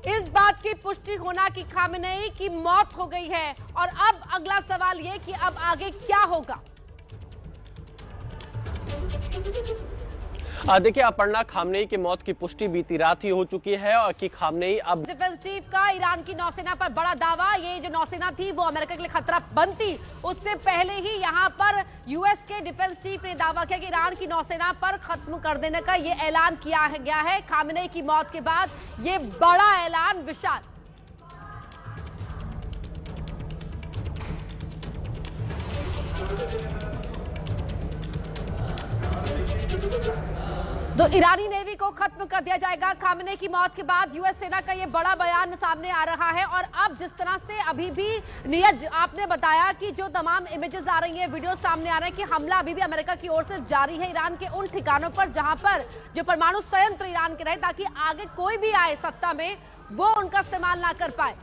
इस बात की पुष्टि होना कि खामेनी की मौत हो गई है और अब अगला सवाल ये कि अब आगे क्या होगा? देखिए अपर्णा, खामेनी की मौत की पुष्टि बीती रात ही हो चुकी है और कि खामेनी अब डिफेंस चीफ का ईरान की नौसेना पर बड़ा दावा। ये जो नौसेना थी वो अमेरिका के लिए खतरा बनती उससे पहले ही यहाँ पर यूएस के डिफेंस चीफ ने दावा किया कि ईरान की नौसेना पर खत्म कर देने का ये ऐलान किया गया है खामेनी की मौत के बाद। ये बड़ा ऐलान। विशाल, तो ईरानी नेवी को खत्म कर दिया जाएगा खामेनी की मौत के बाद। यूएस सेना का ये बड़ा बयान सामने आ रहा है। और अब जिस तरह से अभी भी नीरज आपने बताया कि जो तमाम इमेजेस आ रही हैं, वीडियो सामने आ रहे हैं कि हमला अभी भी अमेरिका की ओर से जारी है ईरान के उन ठिकानों पर जहां पर जो परमाणु संयंत्र ईरान के रहे, ताकि आगे कोई भी आए सत्ता में वो उनका इस्तेमाल ना कर पाए।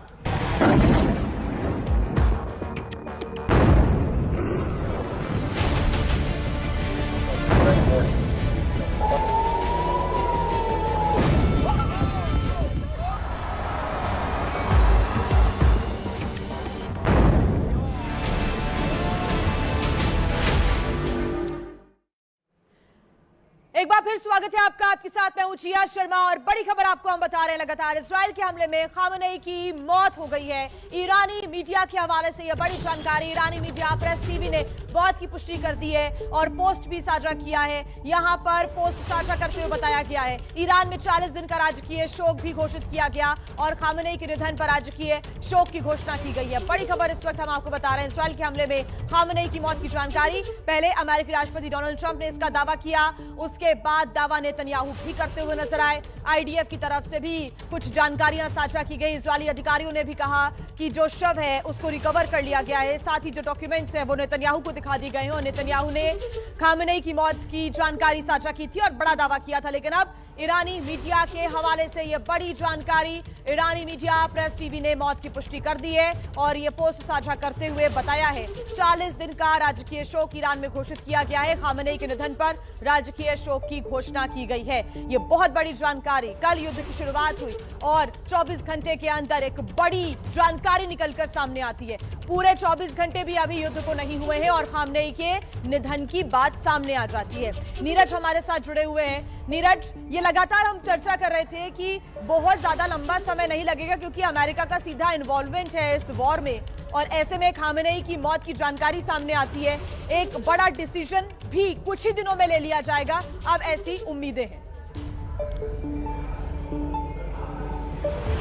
एक बार फिर स्वागत है आपका, आपके साथ मैं हूं जिया शर्मा और बड़ी खबर आपको हम बता रहे हैं। लगातार इजराइल के हमले में खामेनी की मौत हो गई है। ईरानी मीडिया के हवाले से यह बड़ी जानकारी ईरानी मीडिया प्रेस टीवी ने मौत की पुष्टि कर दी है और पोस्ट भी साझा किया है। यहां पर पोस्ट साझा करते हुए बताया गया है ईरान में 40 दिन का राजकीय शोक भी घोषित किया गया और खामेनी के निधन पर राजकीय शोक की घोषणा की गई है। बड़ी खबर इस वक्त हम आपको बता रहे हैं, इजराइल के हमले में खामेनी की मौत की जानकारी। पहले अमेरिकी राष्ट्रपति डोनाल्ड ट्रंप ने इसका दावा किया, उसके बाद दावा नेतन्याहू भी करते हुए नजर आए। आईडीएफ की तरफ से भी कुछ जानकारियां साझा की गई। इजरायली अधिकारियों ने भी कहा कि जो शव है उसको रिकवर कर लिया गया है, साथ ही जो डॉक्यूमेंट्स हैं वो नेतन्याहू को दिखा दी गए हैं और नेतन्याहू ने खामेनी की मौत की जानकारी साझा की थी और बड़ा दावा किया था। लेकिन अब ईरानी मीडिया के हवाले से यह बड़ी जानकारी, ईरानी मीडिया प्रेस टीवी ने मौत की पुष्टि कर दी है और यह पोस्ट साझा करते हुए बताया है 40 दिन का राजकीय शोक ईरान में घोषित किया गया है। खामेनी के निधन पर राजकीय शोक की घोषणा की गई है। यह बहुत बड़ी जानकारी। कल युद्ध की शुरुआत हुई और 24 घंटे के अंदर एक बड़ी जानकारी निकलकर सामने आती है। पूरे 24 घंटे भी अभी युद्ध को नहीं हुए हैं और खामेनी के निधन की बात सामने आ जाती है। नीरज हमारे साथ जुड़े हुए हैं। नीरज, ये लगातार हम चर्चा कर रहे थे कि बहुत ज्यादा लंबा समय नहीं लगेगा क्योंकि अमेरिका का सीधा इन्वॉल्वमेंट है इस वॉर में और ऐसे में खामेनी की मौत की जानकारी सामने आती है। एक बड़ा डिसीजन भी कुछ ही दिनों में ले लिया जाएगा, अब ऐसी उम्मीदें हैं।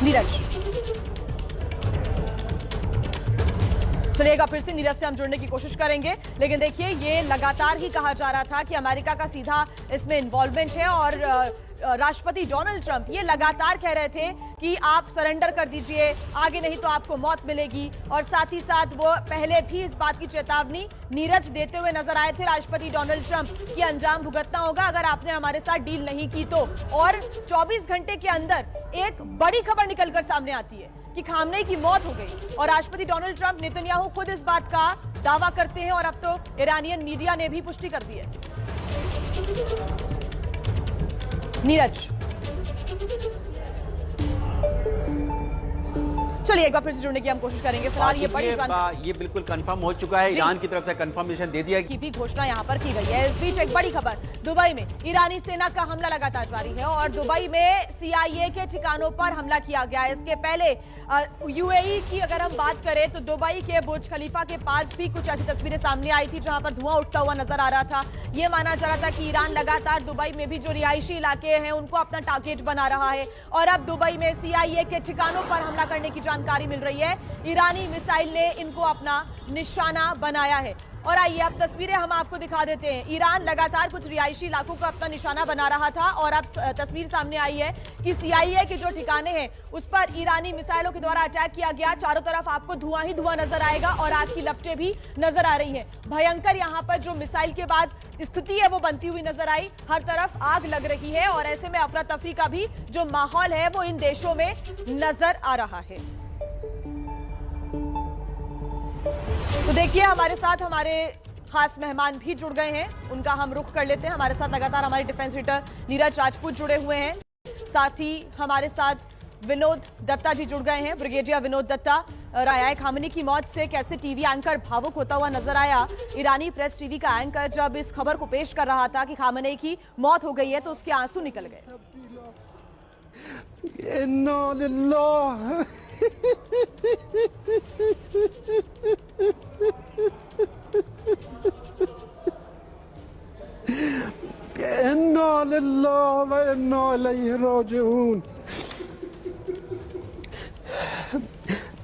नीरज, चलिएगा फिर से नीरज से हम जुड़ने की कोशिश करेंगे। लेकिन देखिए, ये लगातार ही कहा जा रहा था कि अमेरिका का सीधा इसमें इन्वॉल्वमेंट है और राष्ट्रपति डोनाल्ड ट्रंप ये लगातार कह रहे थे कि आप सरेंडर कर दीजिए, आगे नहीं तो आपको मौत मिलेगी। और साथ ही साथ वो पहले भी इस बात की चेतावनी नीरज देते हुए नजर आए थे राष्ट्रपति डोनाल्ड ट्रंप कि अंजाम भुगतना होगा अगर आपने हमारे साथ डील नहीं की तो। और 24 घंटे के अंदर एक बड़ी खबर निकलकर सामने आती है कि खामेनी की मौत हो गई और राष्ट्रपति डोनाल्ड ट्रंप, नेतन्याहू खुद इस बात का दावा करते हैं और अब तो ईरानियन मीडिया ने भी पुष्टि कर दी है। नीरज, चलिए एक बार फिर से जुड़ने की हम कोशिश करेंगे। फिलहाल ये बड़ी ये बिल्कुल कंफर्म हो चुका है, ईरान की तरफ से कंफर्मेशन दे दिया की भी घोषणा यहाँ पर की गई है। इस बीच एक बड़ी खबर, दुबई में ईरानी सेना का हमला लगातार जारी है और दुबई में CIA के ठिकानों पर हमला किया गया है। इसके पहले UAE की अगर हम बात करें तो दुबई के बुर्ज खलीफा के पास भी कुछ ऐसी तस्वीरें सामने आई थी जहां पर धुआं उठता हुआ नजर आ रहा था। ये माना जा रहा था कि ईरान लगातार दुबई में भी जो रिहायशी इलाके हैं उनको अपना टारगेट बना रहा है और अब दुबई में CIA के ठिकानों पर हमला करने की जानकारी मिल रही है, ईरानी मिसाइल ने इनको अपना निशाना बनाया है। और आइए अब तस्वीरें हम आपको दिखा देते हैं। ईरान लगातार कुछ रिहायशी इलाकों को अपना निशाना बना रहा था और अब तस्वीर सामने आई है कि CIA के जो ठिकाने हैं उस पर ईरानी मिसाइलों के द्वारा अटैक किया गया। चारों तरफ आपको धुआं ही धुआं नजर आएगा और आग की लपटें भी नजर आ रही हैं। भयंकर यहाँ पर जो मिसाइल के बाद स्थिति है वो बनती हुई नजर आई। हर तरफ आग लग रही है और ऐसे में अफरा तफरी का भी जो माहौल है वो इन देशों में नजर आ रहा है। तो देखिए हमारे साथ हमारे खास मेहमान भी जुड़ गए हैं, उनका हम रुख कर लेते हैं। हमारे साथ लगातार हमारे डिफेंस एडिटर नीरज राजपूत जुड़े हुए हैं, साथ ही हमारे साथ विनोद दत्ता जी जुड़ गए हैं। ब्रिगेडियर विनोद दत्ता, राया खामनी की मौत से कैसे टीवी एंकर भावुक होता हुआ नजर आया। ईरानी प्रेस टीवी का एंकर जब इस खबर को पेश कर रहा था कि खामनेई की मौत हो गई है तो उसके आंसू निकल गए। इन्ना लिल्लाह इन्ना लिल्लाह व इन्ना इलैहि राजिऊन।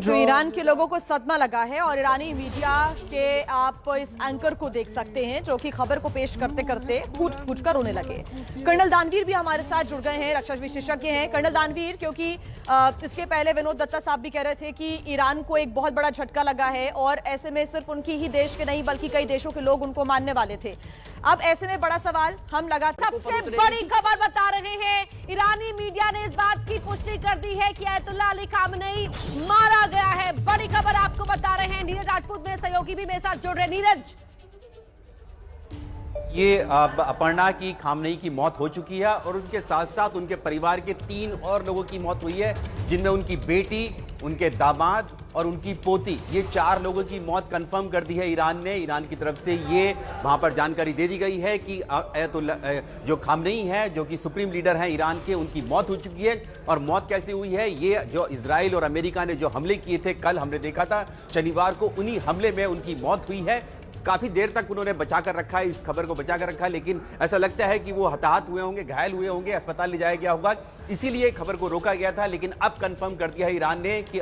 तो ईरान के लोगों को सदमा लगा है और ईरानी मीडिया के आप इस एंकर को देख सकते हैं जो कि खबर को पेश करते करते फूट कर रोने लगे। कर्नल दानवीर भी हमारे साथ जुड़ गए हैं, रक्षा विशेषज्ञ हैं। कर्नल दानवीर, क्योंकि इसके पहले विनोद दत्ता साहब भी कह रहे थे कि ईरान को एक बहुत बड़ा झटका लगा है और ऐसे में सिर्फ उनकी ही देश के नहीं बल्कि कई देशों के लोग उनको मानने वाले थे। अब ऐसे में बड़ा सवाल हम लगातार सबसे बड़ी खबर बता रहे हैं, ईरानी मीडिया ने इस बात की पुष्टि कर दी है कि आयतुल्लाह अली खामनेई मारा गया है। बड़ी खबर आपको बता रहे हैं। नीरज राजपूत मेरे सहयोगी भी मेरे साथ जुड़ रहे हैं। नीरज, ये अपर्णा की खामनेई की मौत हो चुकी है और उनके साथ साथ उनके परिवार के 3 और लोगों की मौत हुई है, जिनमें उनकी बेटी, उनके दामाद और उनकी पोती, ये 4 लोगों की मौत कंफर्म कर दी है ईरान ने। ईरान की तरफ से ये वहां पर जानकारी दे दी गई है कि जो खामनेई है, जो कि सुप्रीम लीडर हैं ईरान के, उनकी मौत हो चुकी है। और मौत कैसे हुई है, ये जो इजराइल और अमेरिका ने जो हमले किए थे, कल हमने देखा था शनिवार को, उन्हीं हमले में उनकी मौत हुई है। काफी देर तक उन्होंने बचा कर रखा है, इस खबर को बचा कर रखा है, लेकिन ऐसा लगता है कि वो हताहत हुए होंगे, घायल हुए होंगे, अस्पताल ले जाया गया होगा, इसीलिए खबर को रोका गया था। लेकिन अब कंफर्म कर दिया है ईरान ने कि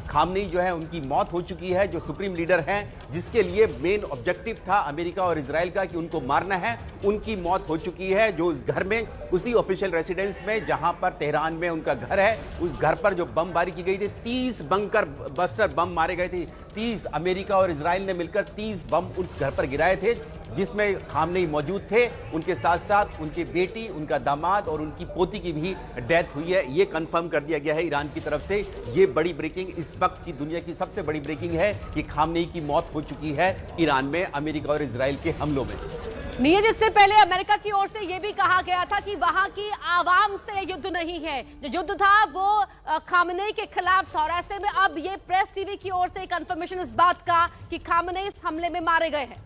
खामनेई जो है उनकी मौत हो चुकी है, जो सुप्रीम लीडर हैं, जिसके लिए मेन ऑब्जेक्टिव था अमेरिका और इजराइल का कि उनको मारना है, उनकी मौत हो चुकी है। जो उस घर में, उसी ऑफिशियल रेसिडेंस में जहां पर तेहरान में उनका घर है, उस घर पर जो बमबारी की गई थी, 30 बंकर बस्टर बम मारे गए थे। 30 अमेरिका और इजराइल ने मिलकर 30 बम उस घर पर गिराए थे, जिसमें खामनेई मौजूद थे। उनके साथ साथ उनकी बेटी, उनका दामाद और उनकी पोती की भी डेथ हुई है। ये कंफर्म कर दिया गया है ईरान की तरफ से। ये बड़ी ब्रेकिंग, इस वक्त की दुनिया की सबसे बड़ी ब्रेकिंग है कि खामनेई की मौत हो चुकी है ईरान में अमेरिका और इजराइल के हमलों में। नीरज, इससे पहले अमेरिका की ओर से यह भी कहा गया था कि वहां की आवाम से युद्ध नहीं है, जो युद्ध था वो खामनेई के खिलाफ था। और ऐसे में अब ये प्रेस टीवी की ओर से कंफर्मेशन इस बात का कि खामनेई इस हमले में मारे गए हैं।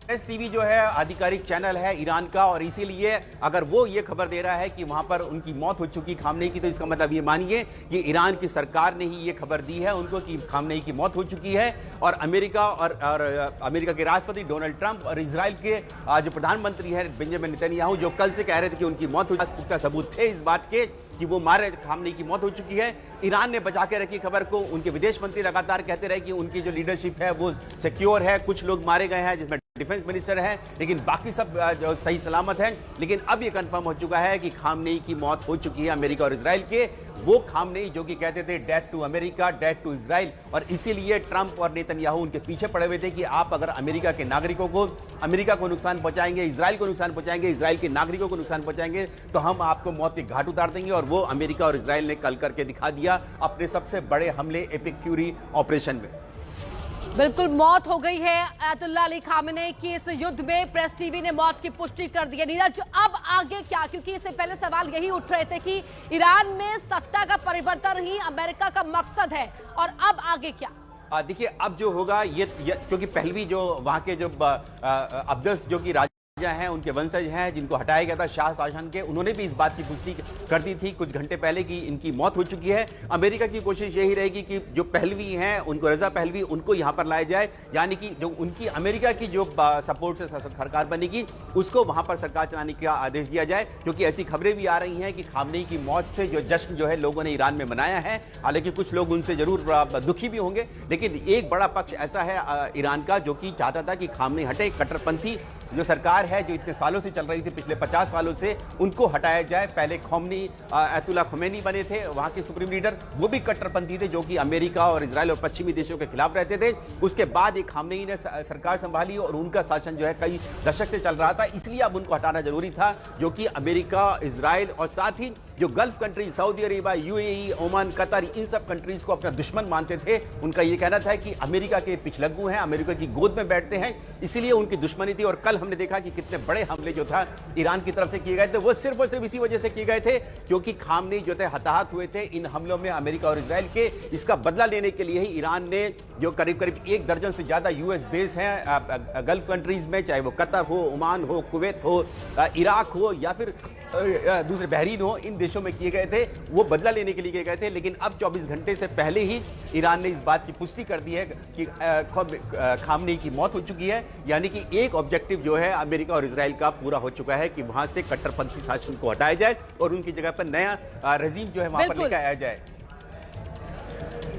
प्रेस टीवी जो है आधिकारिक चैनल है ईरान का, और इसीलिए अगर वो ये खबर दे रहा है कि वहां पर उनकी मौत हो चुकी खामनेई की, तो इसका मतलब ये मानिए कि ईरान की सरकार ने ही ये खबर दी है उनको कि खामनेई की मौत हो चुकी है। और अमेरिका और अमेरिका के राष्ट्रपति डोनाल्ड ट्रंप और इजराइल के जो प्रधानमंत्री हैं बेंजामिन नेतन्याहू, जो कल से कह रहे थे कि उनकी मौत हो, पुख्ता सबूत थे इस बात के कि वो मारे, खामनेई की मौत हो चुकी है। ईरान ने बचा के रखी खबर को। उनके विदेश मंत्री लगातार कहते रहे कि उनकी जो लीडरशिप है वो सिक्योर है, कुछ लोग मारे गए हैं जिसमें डिफेंस मिनिस्टर है, लेकिन बाकी सब जो सही सलामत हैं। लेकिन अब ये कंफर्म हो चुका है कि खामनेई की मौत हो चुकी है अमेरिका और इजराइल के। वो खामनेई जो कि कहते थे death to America, death to Israel, और इसीलिए ट्रंप और नेतन्याहू उनके पीछे पड़े हुए थे कि आप अगर अमेरिका के नागरिकों को, अमेरिका को नुकसान पहुंचाएंगे, इजराइल को नुकसान पहुंचाएंगे, इजराइल के नागरिकों को नुकसान पहुंचाएंगे, तो हम आपको मौत के घाट उतार देंगे। और वो अमेरिका और इजराइल ने कल करके दिखा दिया अपने सबसे बड़े हमले एपिक फ्यूरी ऑपरेशन में। बिल्कुल मौत हो गई है अयातुल्ला अली खामेनेई की इस युद्ध में। प्रेस टीवी ने मौत की पुष्टि कर दी है। नीरज, अब आगे क्या? क्योंकि इससे पहले सवाल यही उठ रहे थे कि ईरान में सत्ता का परिवर्तन ही अमेरिका का मकसद है, और अब आगे क्या? देखिए, अब जो होगा ये क्योंकि पहलवी जो वहां के जो अब्दस जो कि राजा हैं, उनके वंशज हैं जिनको हटाया गया था शाह शासन के, उन्होंने भी इस बात की पुष्टि कर दी थी कुछ घंटे पहले कि इनकी मौत हो चुकी है। अमेरिका की कोशिश यही रहेगी कि जो पहलवी हैं, उनको रजा पहलवी, उनको यहां पर लाया जाए, यानी कि जो उनकी अमेरिका की जो सपोर्ट से सरकार बनेगी उसको वहां पर सरकार चलाने का आदेश दिया जाए। क्योंकि ऐसी खबरें भी आ रही हैं कि खामनेई की मौत से जो जश्न जो है लोगों ने ईरान में मनाया है, हालांकि कुछ लोग उनसे जरूर दुखी भी होंगे, लेकिन एक बड़ा पक्ष ऐसा है ईरान का जो कि चाहता था कि खामनेई हटे। कट्टरपंथी जो सरकार है जो इतने सालों से चल रही थी, पिछले 50 सालों से, उनको हटाया जाए। पहले अयातुल्ला खुमैनी बने थे वहां के सुप्रीम लीडर, वो भी कट्टरपंथी थे जो कि अमेरिका और इजराइल और पश्चिमी देशों के खिलाफ रहते थे। उसके बाद एक खामनेई ने सरकार संभाली और उनका शासन जो है कई दशक से चल रहा था, इसलिए अब उनको हटाना जरूरी था, जो कि अमेरिका, इजराइल और साथ ही जो gulf country Saudi Arabia, UAE, Oman, Qatar, इन सब कंट्रीज को अपना दुश्मन मानते थे। उनका यह कहना था कि अमेरिका के पिछलग्गू हैं, अमेरिका की गोद में बैठते हैं, इसीलिए उनकी दुश्मनी थी। और कल हमने देखा कि कितने बड़े हमले जो था ईरान की तरफ से किए गए थे, वो सिर्फ और सिर्फ इसी वजह से किए गए थे क्योंकि खामनेई जो थे हताहत हुए थे इन हमलों में अमेरिका और इजराइल के। इसका बदला लेने के लिए ही ईरान ने जो करीब करीब 1 दर्जन से ज्यादा यूएस बेस हैं गल्फ कंट्रीज में, चाहे वो कतर हो, ओमान हो, कुवैत हो, इराक हो या फिर दूसरे बहरीन हो, इन देशों में किए गए थे, वो बदला लेने के लिए किए गए थे। लेकिन अब 24 घंटे से पहले ही ईरान ने इस बात की पुष्टि कर दी है कि खामनेई की मौत हो चुकी है, यानी कि एक ऑब्जेक्टिव जो है अमेरिका और इजराइल का पूरा हो चुका है कि वहां से कट्टरपंथी शासन को हटाया जाए और उनकी जगह पर नया रजीम जो है वहां पर लेकर आया जाए।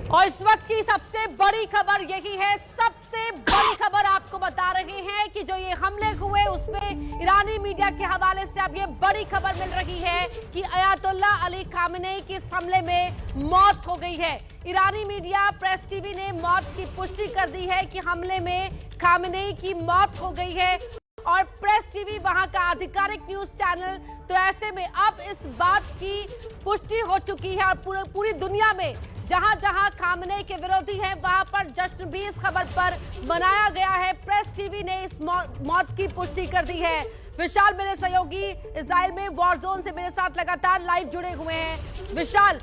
और इस वक्त की सबसे बड़ी खबर यही है, सबसे बड़ी खबर आपको बता रहे हैं कि जो ये हमले हुए उसमें ईरानी मीडिया के हवाले से अब ये बड़ी खबर मिल रही है कि अयातुल्ला अली खामेनेई की इस हमले में मौत हो गई है। ईरानी मीडिया प्रेस टीवी ने मौत की पुष्टि कर दी है कि हमले में खामेनेई की मौत हो गई है, और प्रेस टीवी वहां का आधिकारिक न्यूज चैनल। तो ऐसे में अब इस बात की पुष्टि हो चुकी है और पूरी दुनिया में जहां जहां खामनेई के विरोधी हैं वहां पर जश्न भी इस खबर पर मनाया गया है। प्रेस टीवी ने इस मौत की पुष्टि कर दी है। विशाल मेरे सहयोगी इजराइल में वॉर जोन से मेरे साथ लगातार लाइव जुड़े हुए हैं। विशाल,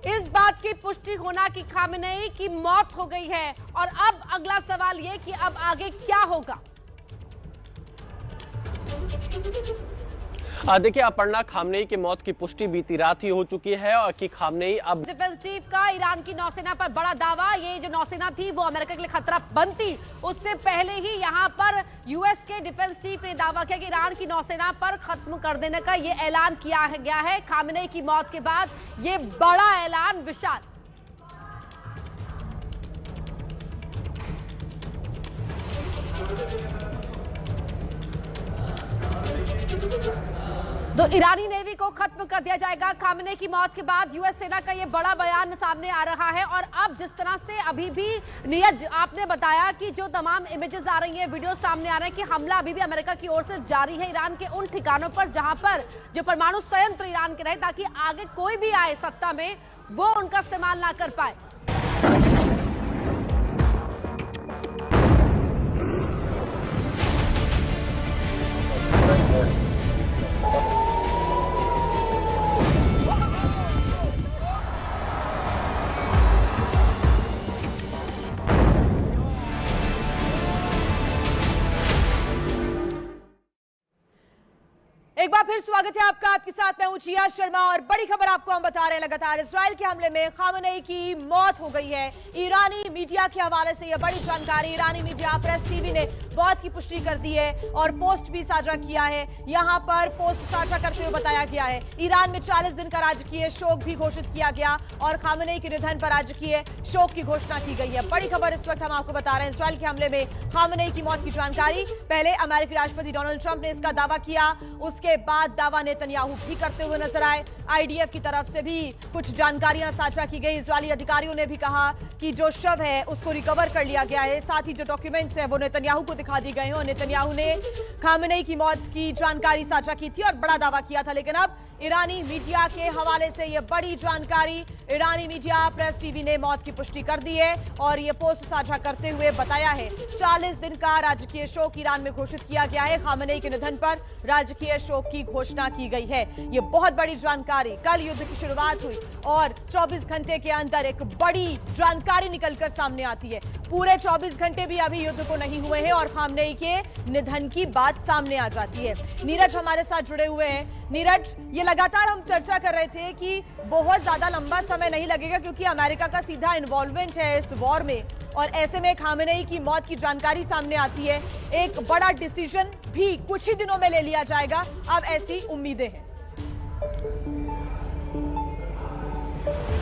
इस बात की पुष्टि होना कि खामनेई की मौत हो गई है, और अब अगला सवाल ये कि अब आगे क्या होगा? देखिए अपर्णा, खामनेई की मौत की पुष्टि बीती रात ही हो चुकी है और कि खामनेई अब डिफेंस चीफ का ईरान की नौसेना पर बड़ा दावा। ये जो नौसेना थी वो अमेरिका के लिए खतरा बनती उससे पहले ही यहाँ पर यूएस के डिफेंस चीफ ने दावा किया कि ईरान की नौसेना पर खत्म कर देने का ये ऐलान किया गया है खामनेई की मौत के बाद। ये बड़ा ऐलान। विशाल, तो ईरानी नेवी को खत्म कर दिया जाएगा खामेनेई की मौत के बाद। यूएस सेना का ये बड़ा बयान सामने आ रहा है। और अब जिस तरह से अभी भी नीरज आपने बताया कि जो तमाम इमेजेस आ रही हैं, वीडियो सामने आ रहे हैं कि हमला अभी भी अमेरिका की ओर से जारी है ईरान के उन ठिकानों पर जहां पर जो परमाणु संयंत्र ईरान के रहे, ताकि आगे कोई भी आए सत्ता में वो उनका इस्तेमाल ना कर पाए। एक बार फिर स्वागत है आपका। आपके साथ मैं हूं जिया शर्मा और बड़ी खबर आपको हम बता रहे हैं लगातार। इजराइल के हमले में खामेनेई की मौत हो गई है। ईरानी मीडिया के हवाले से यह बड़ी जानकारी ईरानी मीडिया प्रेस टीवी ने मौत की पुष्टि कर दी है और पोस्ट भी साझा किया है। यहां पर पोस्ट साझा करते हुए बताया गया है ईरान में 40 दिन का राजकीय शोक भी घोषित किया गया और खामेनेई के निधन पर राजकीय शोक की घोषणा की गई है। बड़ी खबर इस वक्त हम आपको बता रहे हैं। इजराइल के हमले में खामेनेई की मौत की जानकारी। पहले अमेरिकी राष्ट्रपति डोनाल्ड ट्रंप ने इसका दावा किया, उसके ये बात दावा नेतन्याहू भी करते हुए नजर आए। आईडीएफ की तरफ से भी कुछ जानकारियां साझा की गई। इजरायली अधिकारियों ने भी कहा कि जो शव है उसको रिकवर कर लिया गया है, साथ ही जो डॉक्यूमेंट्स हैं वो नेतन्याहू को दिखा दी गए हैं। और नेतन्याहू ने खामेनेई की मौत की जानकारी साझा की थी और बड़ा दावा किया था, लेकिन अब ईरानी मीडिया के हवाले से यह बड़ी जानकारी, ईरानी मीडिया प्रेस टीवी ने मौत की पुष्टि कर दी है और यह पोस्ट साझा करते हुए बताया है 40 दिन का राजकीय शोक ईरान में घोषित किया गया है। खामेनेई के निधन पर राजकीय शोक की घोषणा की गई है। यह बहुत बड़ी जानकारी, कल युद्ध की शुरुआत हुई और 24 घंटे के अंदर एक बड़ी जानकारी निकलकर सामने आती है। पूरे 24 घंटे भी अभी युद्ध को नहीं हुए हैं और खामेनेई के निधन की बात सामने आ जाती है। नीरज हमारे साथ जुड़े हुए हैं। नीरज, ये लगातार हम चर्चा कर रहे थे कि बहुत ज्यादा लंबा समय नहीं लगेगा क्योंकि अमेरिका का सीधा इन्वॉल्वमेंट है इस वॉर में, और ऐसे में खामेनेई की मौत की जानकारी सामने आती है। एक बड़ा डिसीजन भी कुछ ही दिनों में ले लिया जाएगा, अब ऐसी उम्मीदें हैं।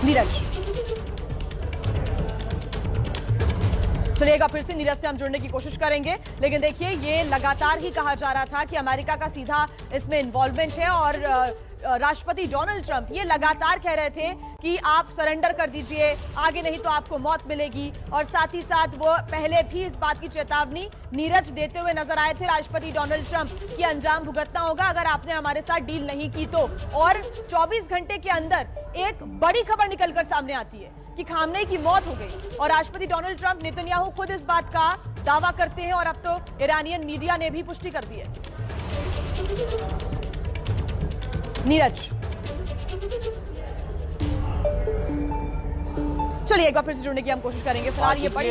नीरज, चलिएगा, फिर से नीरज से हम जुड़ने की कोशिश करेंगे, लेकिन देखिए ये लगातार ही कहा जा रहा था कि अमेरिका का सीधा इसमें इन्वॉल्वमेंट है और राष्ट्रपति डोनाल्ड ट्रंप ये लगातार कह रहे थे कि आप सरेंडर कर दीजिए, आगे नहीं तो आपको मौत मिलेगी। और साथ ही साथ वो पहले भी इस बात की चेतावनी नीरज देते हुए नजर आए थे राष्ट्रपति डोनाल्ड ट्रंप कि अंजाम भुगतना होगा अगर आपने हमारे साथ डील नहीं की तो। और 24 घंटे के अंदर एक बड़ी खबर निकलकर सामने आती है कि खामेनेई की मौत हो गई और राष्ट्रपति डोनाल्ड ट्रंप, नेतन्याहू खुद इस बात का दावा करते हैं और अब तो ईरानियन मीडिया ने भी पुष्टि कर दी है। नीरज, चलिए एक बार फिर से जुड़ने की हम कोशिश करेंगे। फिलहाल ये बड़ी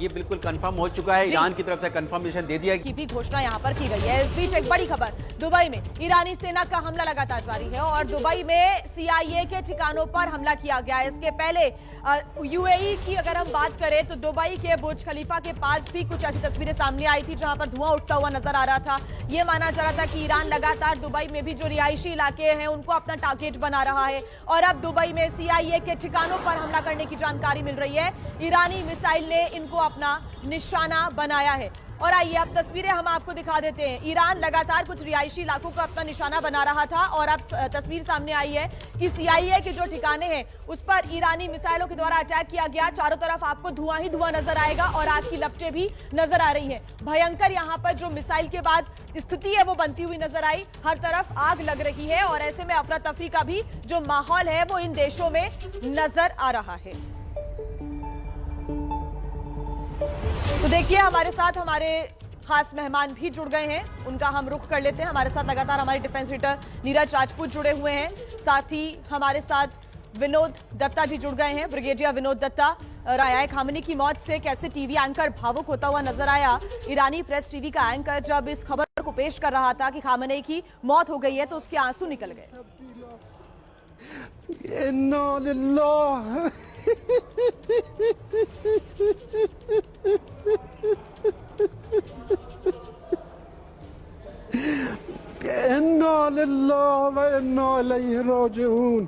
ये बिल्कुल कंफर्म हो चुका है, ईरान की तरफ से कंफर्मेशन दे दिया की भी घोषणा यहां पर की गई है। इस बीच एक बड़ी खबर, दुबई में ईरानी सेना का हमला लगातार जारी है और दुबई में CIA के ठिकानों पर हमला किया गया है। इसके पहले UAE की अगर हम बात करें तो दुबई के बुर्ज खलीफा के पास भी कुछ ऐसी तस्वीरें सामने आई थी जहां पर धुआं उठता हुआ नजर आ रहा था। यह माना जा रहा था कि ईरान लगातार दुबई में भी जो रिहायशी इलाके हैं उनको अपना टारगेट बना रहा है और अब दुबई में CIA के ठिकानों पर हमला करने की जानकारी मिल रही है। ईरानी मिसाइल ने इनको अपना निशाना बनाया है और आइए अब तस्वीरें हम आपको दिखा देते हैं। ईरान लगातार कुछ रिहायशी इलाकों को अपना निशाना बना रहा था और अब तस्वीर सामने आई है कि CIA के जो ठिकाने हैं उस पर ईरानी मिसाइलों के द्वारा अटैक किया गया। चारों तरफ आपको धुआं ही धुआं नजर आएगा और आग की लपटें भी नजर आ रही हैं। भयंकर यहाँ पर जो मिसाइल के बाद स्थिति है वो बनती हुई नजर आई। हर तरफ आग लग रही है और ऐसे में अफरा तफरी का भी जो माहौल है वो इन देशों में नजर आ रहा है। तो देखिए हमारे साथ हमारे खास मेहमान भी जुड़ गए हैं, उनका हम रुख कर लेते हैं। हमारे साथ लगातार हमारे डिफेंस रीडर नीरज राजपूत जुड़े हुए हैं, साथ ही हमारे साथ विनोद दत्ता जी जुड़ गए हैं। ब्रिगेडियर विनोद दत्ता, राया खामेनी की मौत से कैसे टीवी एंकर भावुक होता हुआ नजर आया। ईरानी प्रेस टीवी का एंकर जब इस खबर को पेश कर रहा था कि खामेनी की मौत हो गई है तो उसके आंसू निकल गए। इन्ना लिल्लाह इन्ना लिल्लाह व इन्ना इलैहि राजिऊन।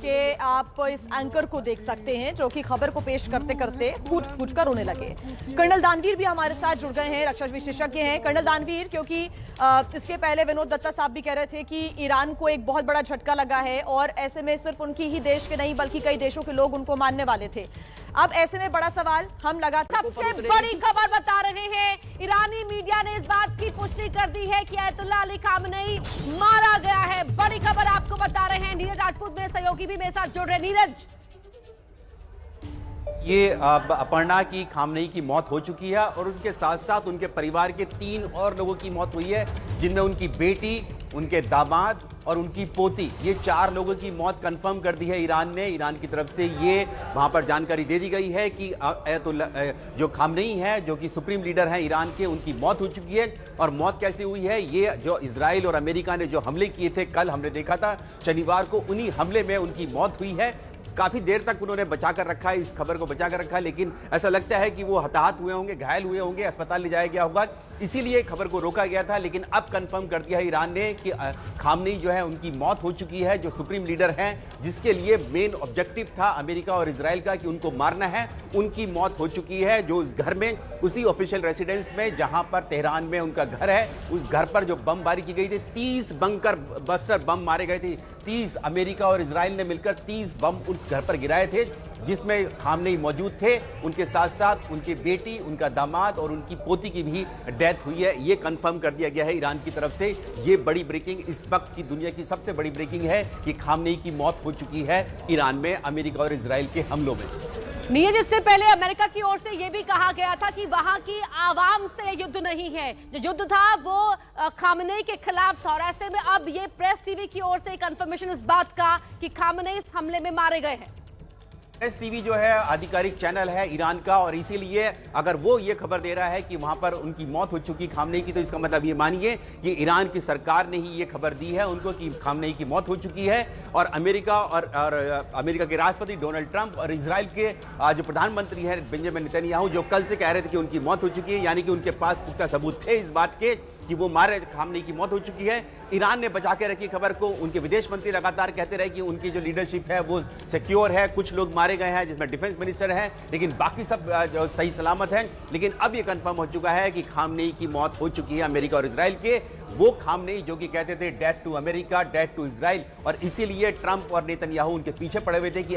के आप इस एंकर को देख सकते हैं जो कि खबर को पेश करते करते फूट फूट कर रोने लगे। कर्नल दानवीर भी हमारे साथ जुड़ गए हैं, रक्षा विशेषज्ञ हैं। कर्नल दानवीर, क्योंकि इसके पहले विनोद दत्ता साहब भी कह रहे थे कि ईरान को एक बहुत बड़ा झटका लगा है और ऐसे में सिर्फ उनकी ही देश के नहीं बल्कि कई देशों के लोग उनको मानने वाले थे। अब ऐसे में बड़ा सवाल हम लगातार सबसे बड़ी खबर बता रहे हैं, ईरानी मीडिया ने इस बात की पुष्टि कर दी है कि आयतुल्लाह अली खामेनी मारा गया है। बड़ी खबर आपको बता रहे हैं। नीरज राजपूत मेरे सहयोगी भी मेरे साथ जुड़ रहे हैं। नीरज, ये अपर्णा की खामनेई की मौत हो चुकी है और उनके साथ साथ उनके परिवार के 3 और लोगों की मौत हुई है, जिनमें उनकी बेटी, उनके दामाद और उनकी पोती, ये 4 लोगों की मौत कंफर्म कर दी है ईरान ने। ईरान की तरफ से ये वहां पर जानकारी दे दी गई है कि जो खामनेई है, जो कि सुप्रीम लीडर हैं ईरान के, उनकी मौत हो चुकी है। और मौत कैसे हुई है, ये जो इजराइल और अमेरिका ने जो हमले किए थे, कल हमने देखा था शनिवार को, उन्हीं हमले में उनकी मौत हुई है। काफी देर तक उन्होंने बचा कर रखा है, इस खबर को बचा कर रखा है, लेकिन ऐसा लगता है कि वो हताहत हुए होंगे, घायल हुए होंगे, अस्पताल ले जाया गया होगा, इसीलिए खबर को रोका गया था। लेकिन अब कंफर्म कर दिया है ईरान ने कि खामनेई जो है उनकी मौत हो चुकी है, जो सुप्रीम लीडर हैं, जिसके लिए मेन ऑब्जेक्टिव था अमेरिका और इजराइल का कि उनको मारना है, उनकी मौत हो चुकी है। जो उस घर में, उसी ऑफिशियल रेसिडेंस में जहां पर तेहरान में उनका घर है, उस घर पर जो बमबारी की गई थी, 30 बंकर बस्टर बम मारे गए थे। 30 अमेरिका और इजराइल ने मिलकर 30 बम उस घर पर गिराए थे, जिसमें खामनेई मौजूद थे। उनके साथ साथ उनकी बेटी, उनका दामाद और उनकी पोती की भी डेथ हुई है। ये कंफर्म कर दिया गया है ईरान की तरफ से। ये बड़ी ब्रेकिंग, इस वक्त की दुनिया की सबसे बड़ी ब्रेकिंग है कि खामनेई की मौत हो चुकी है ईरान में अमेरिका और इजराइल के हमलों में। नीरज, इससे पहले अमेरिका की ओर से यह भी कहा गया था कि वहां की आवाम से युद्ध नहीं है, जो युद्ध था वो खामनेई के खिलाफ था। और ऐसे में अब ये प्रेस टीवी की ओर से कंफर्मेशन इस बात का कि खामनेई इस हमले में मारे गए हैं। प्रेस टीवी जो है आधिकारिक चैनल है ईरान का, और इसीलिए अगर वो ये खबर दे रहा है कि वहां पर उनकी मौत हो चुकी खामनेई की, तो इसका मतलब ये मानिए कि ईरान की सरकार ने ही ये खबर दी है उनको कि खामनेई की मौत हो चुकी है। और अमेरिका और अमेरिका के राष्ट्रपति डोनाल्ड ट्रंप और इजराइल के जो प्रधानमंत्री हैं बेंजामिन नेतन्याहू, जो कल से कह रहे थे कि उनकी मौत हो चुकी है, यानी कि उनके पास पुख्ता सबूत थे इस बात के कि वो मारे, खामनेई की मौत हो चुकी है। ईरान ने बचा के रखी खबर को। उनके विदेश मंत्री लगातार कहते रहे कि उनकी जो लीडरशिप है वो सिक्योर है, कुछ लोग मारे गए हैं जिसमें डिफेंस मिनिस्टर हैं, लेकिन बाकी सब जो सही सलामत हैं। लेकिन अब ये कंफर्म हो चुका है कि खामनेई की मौत हो चुकी है अमेरिका और इजराइल के। वो खामनेई जो कि कहते थे death to America, death to Israel, और इसीलिए ट्रंप और नेतन्याहू उनके पीछे पड़े हुए थे कि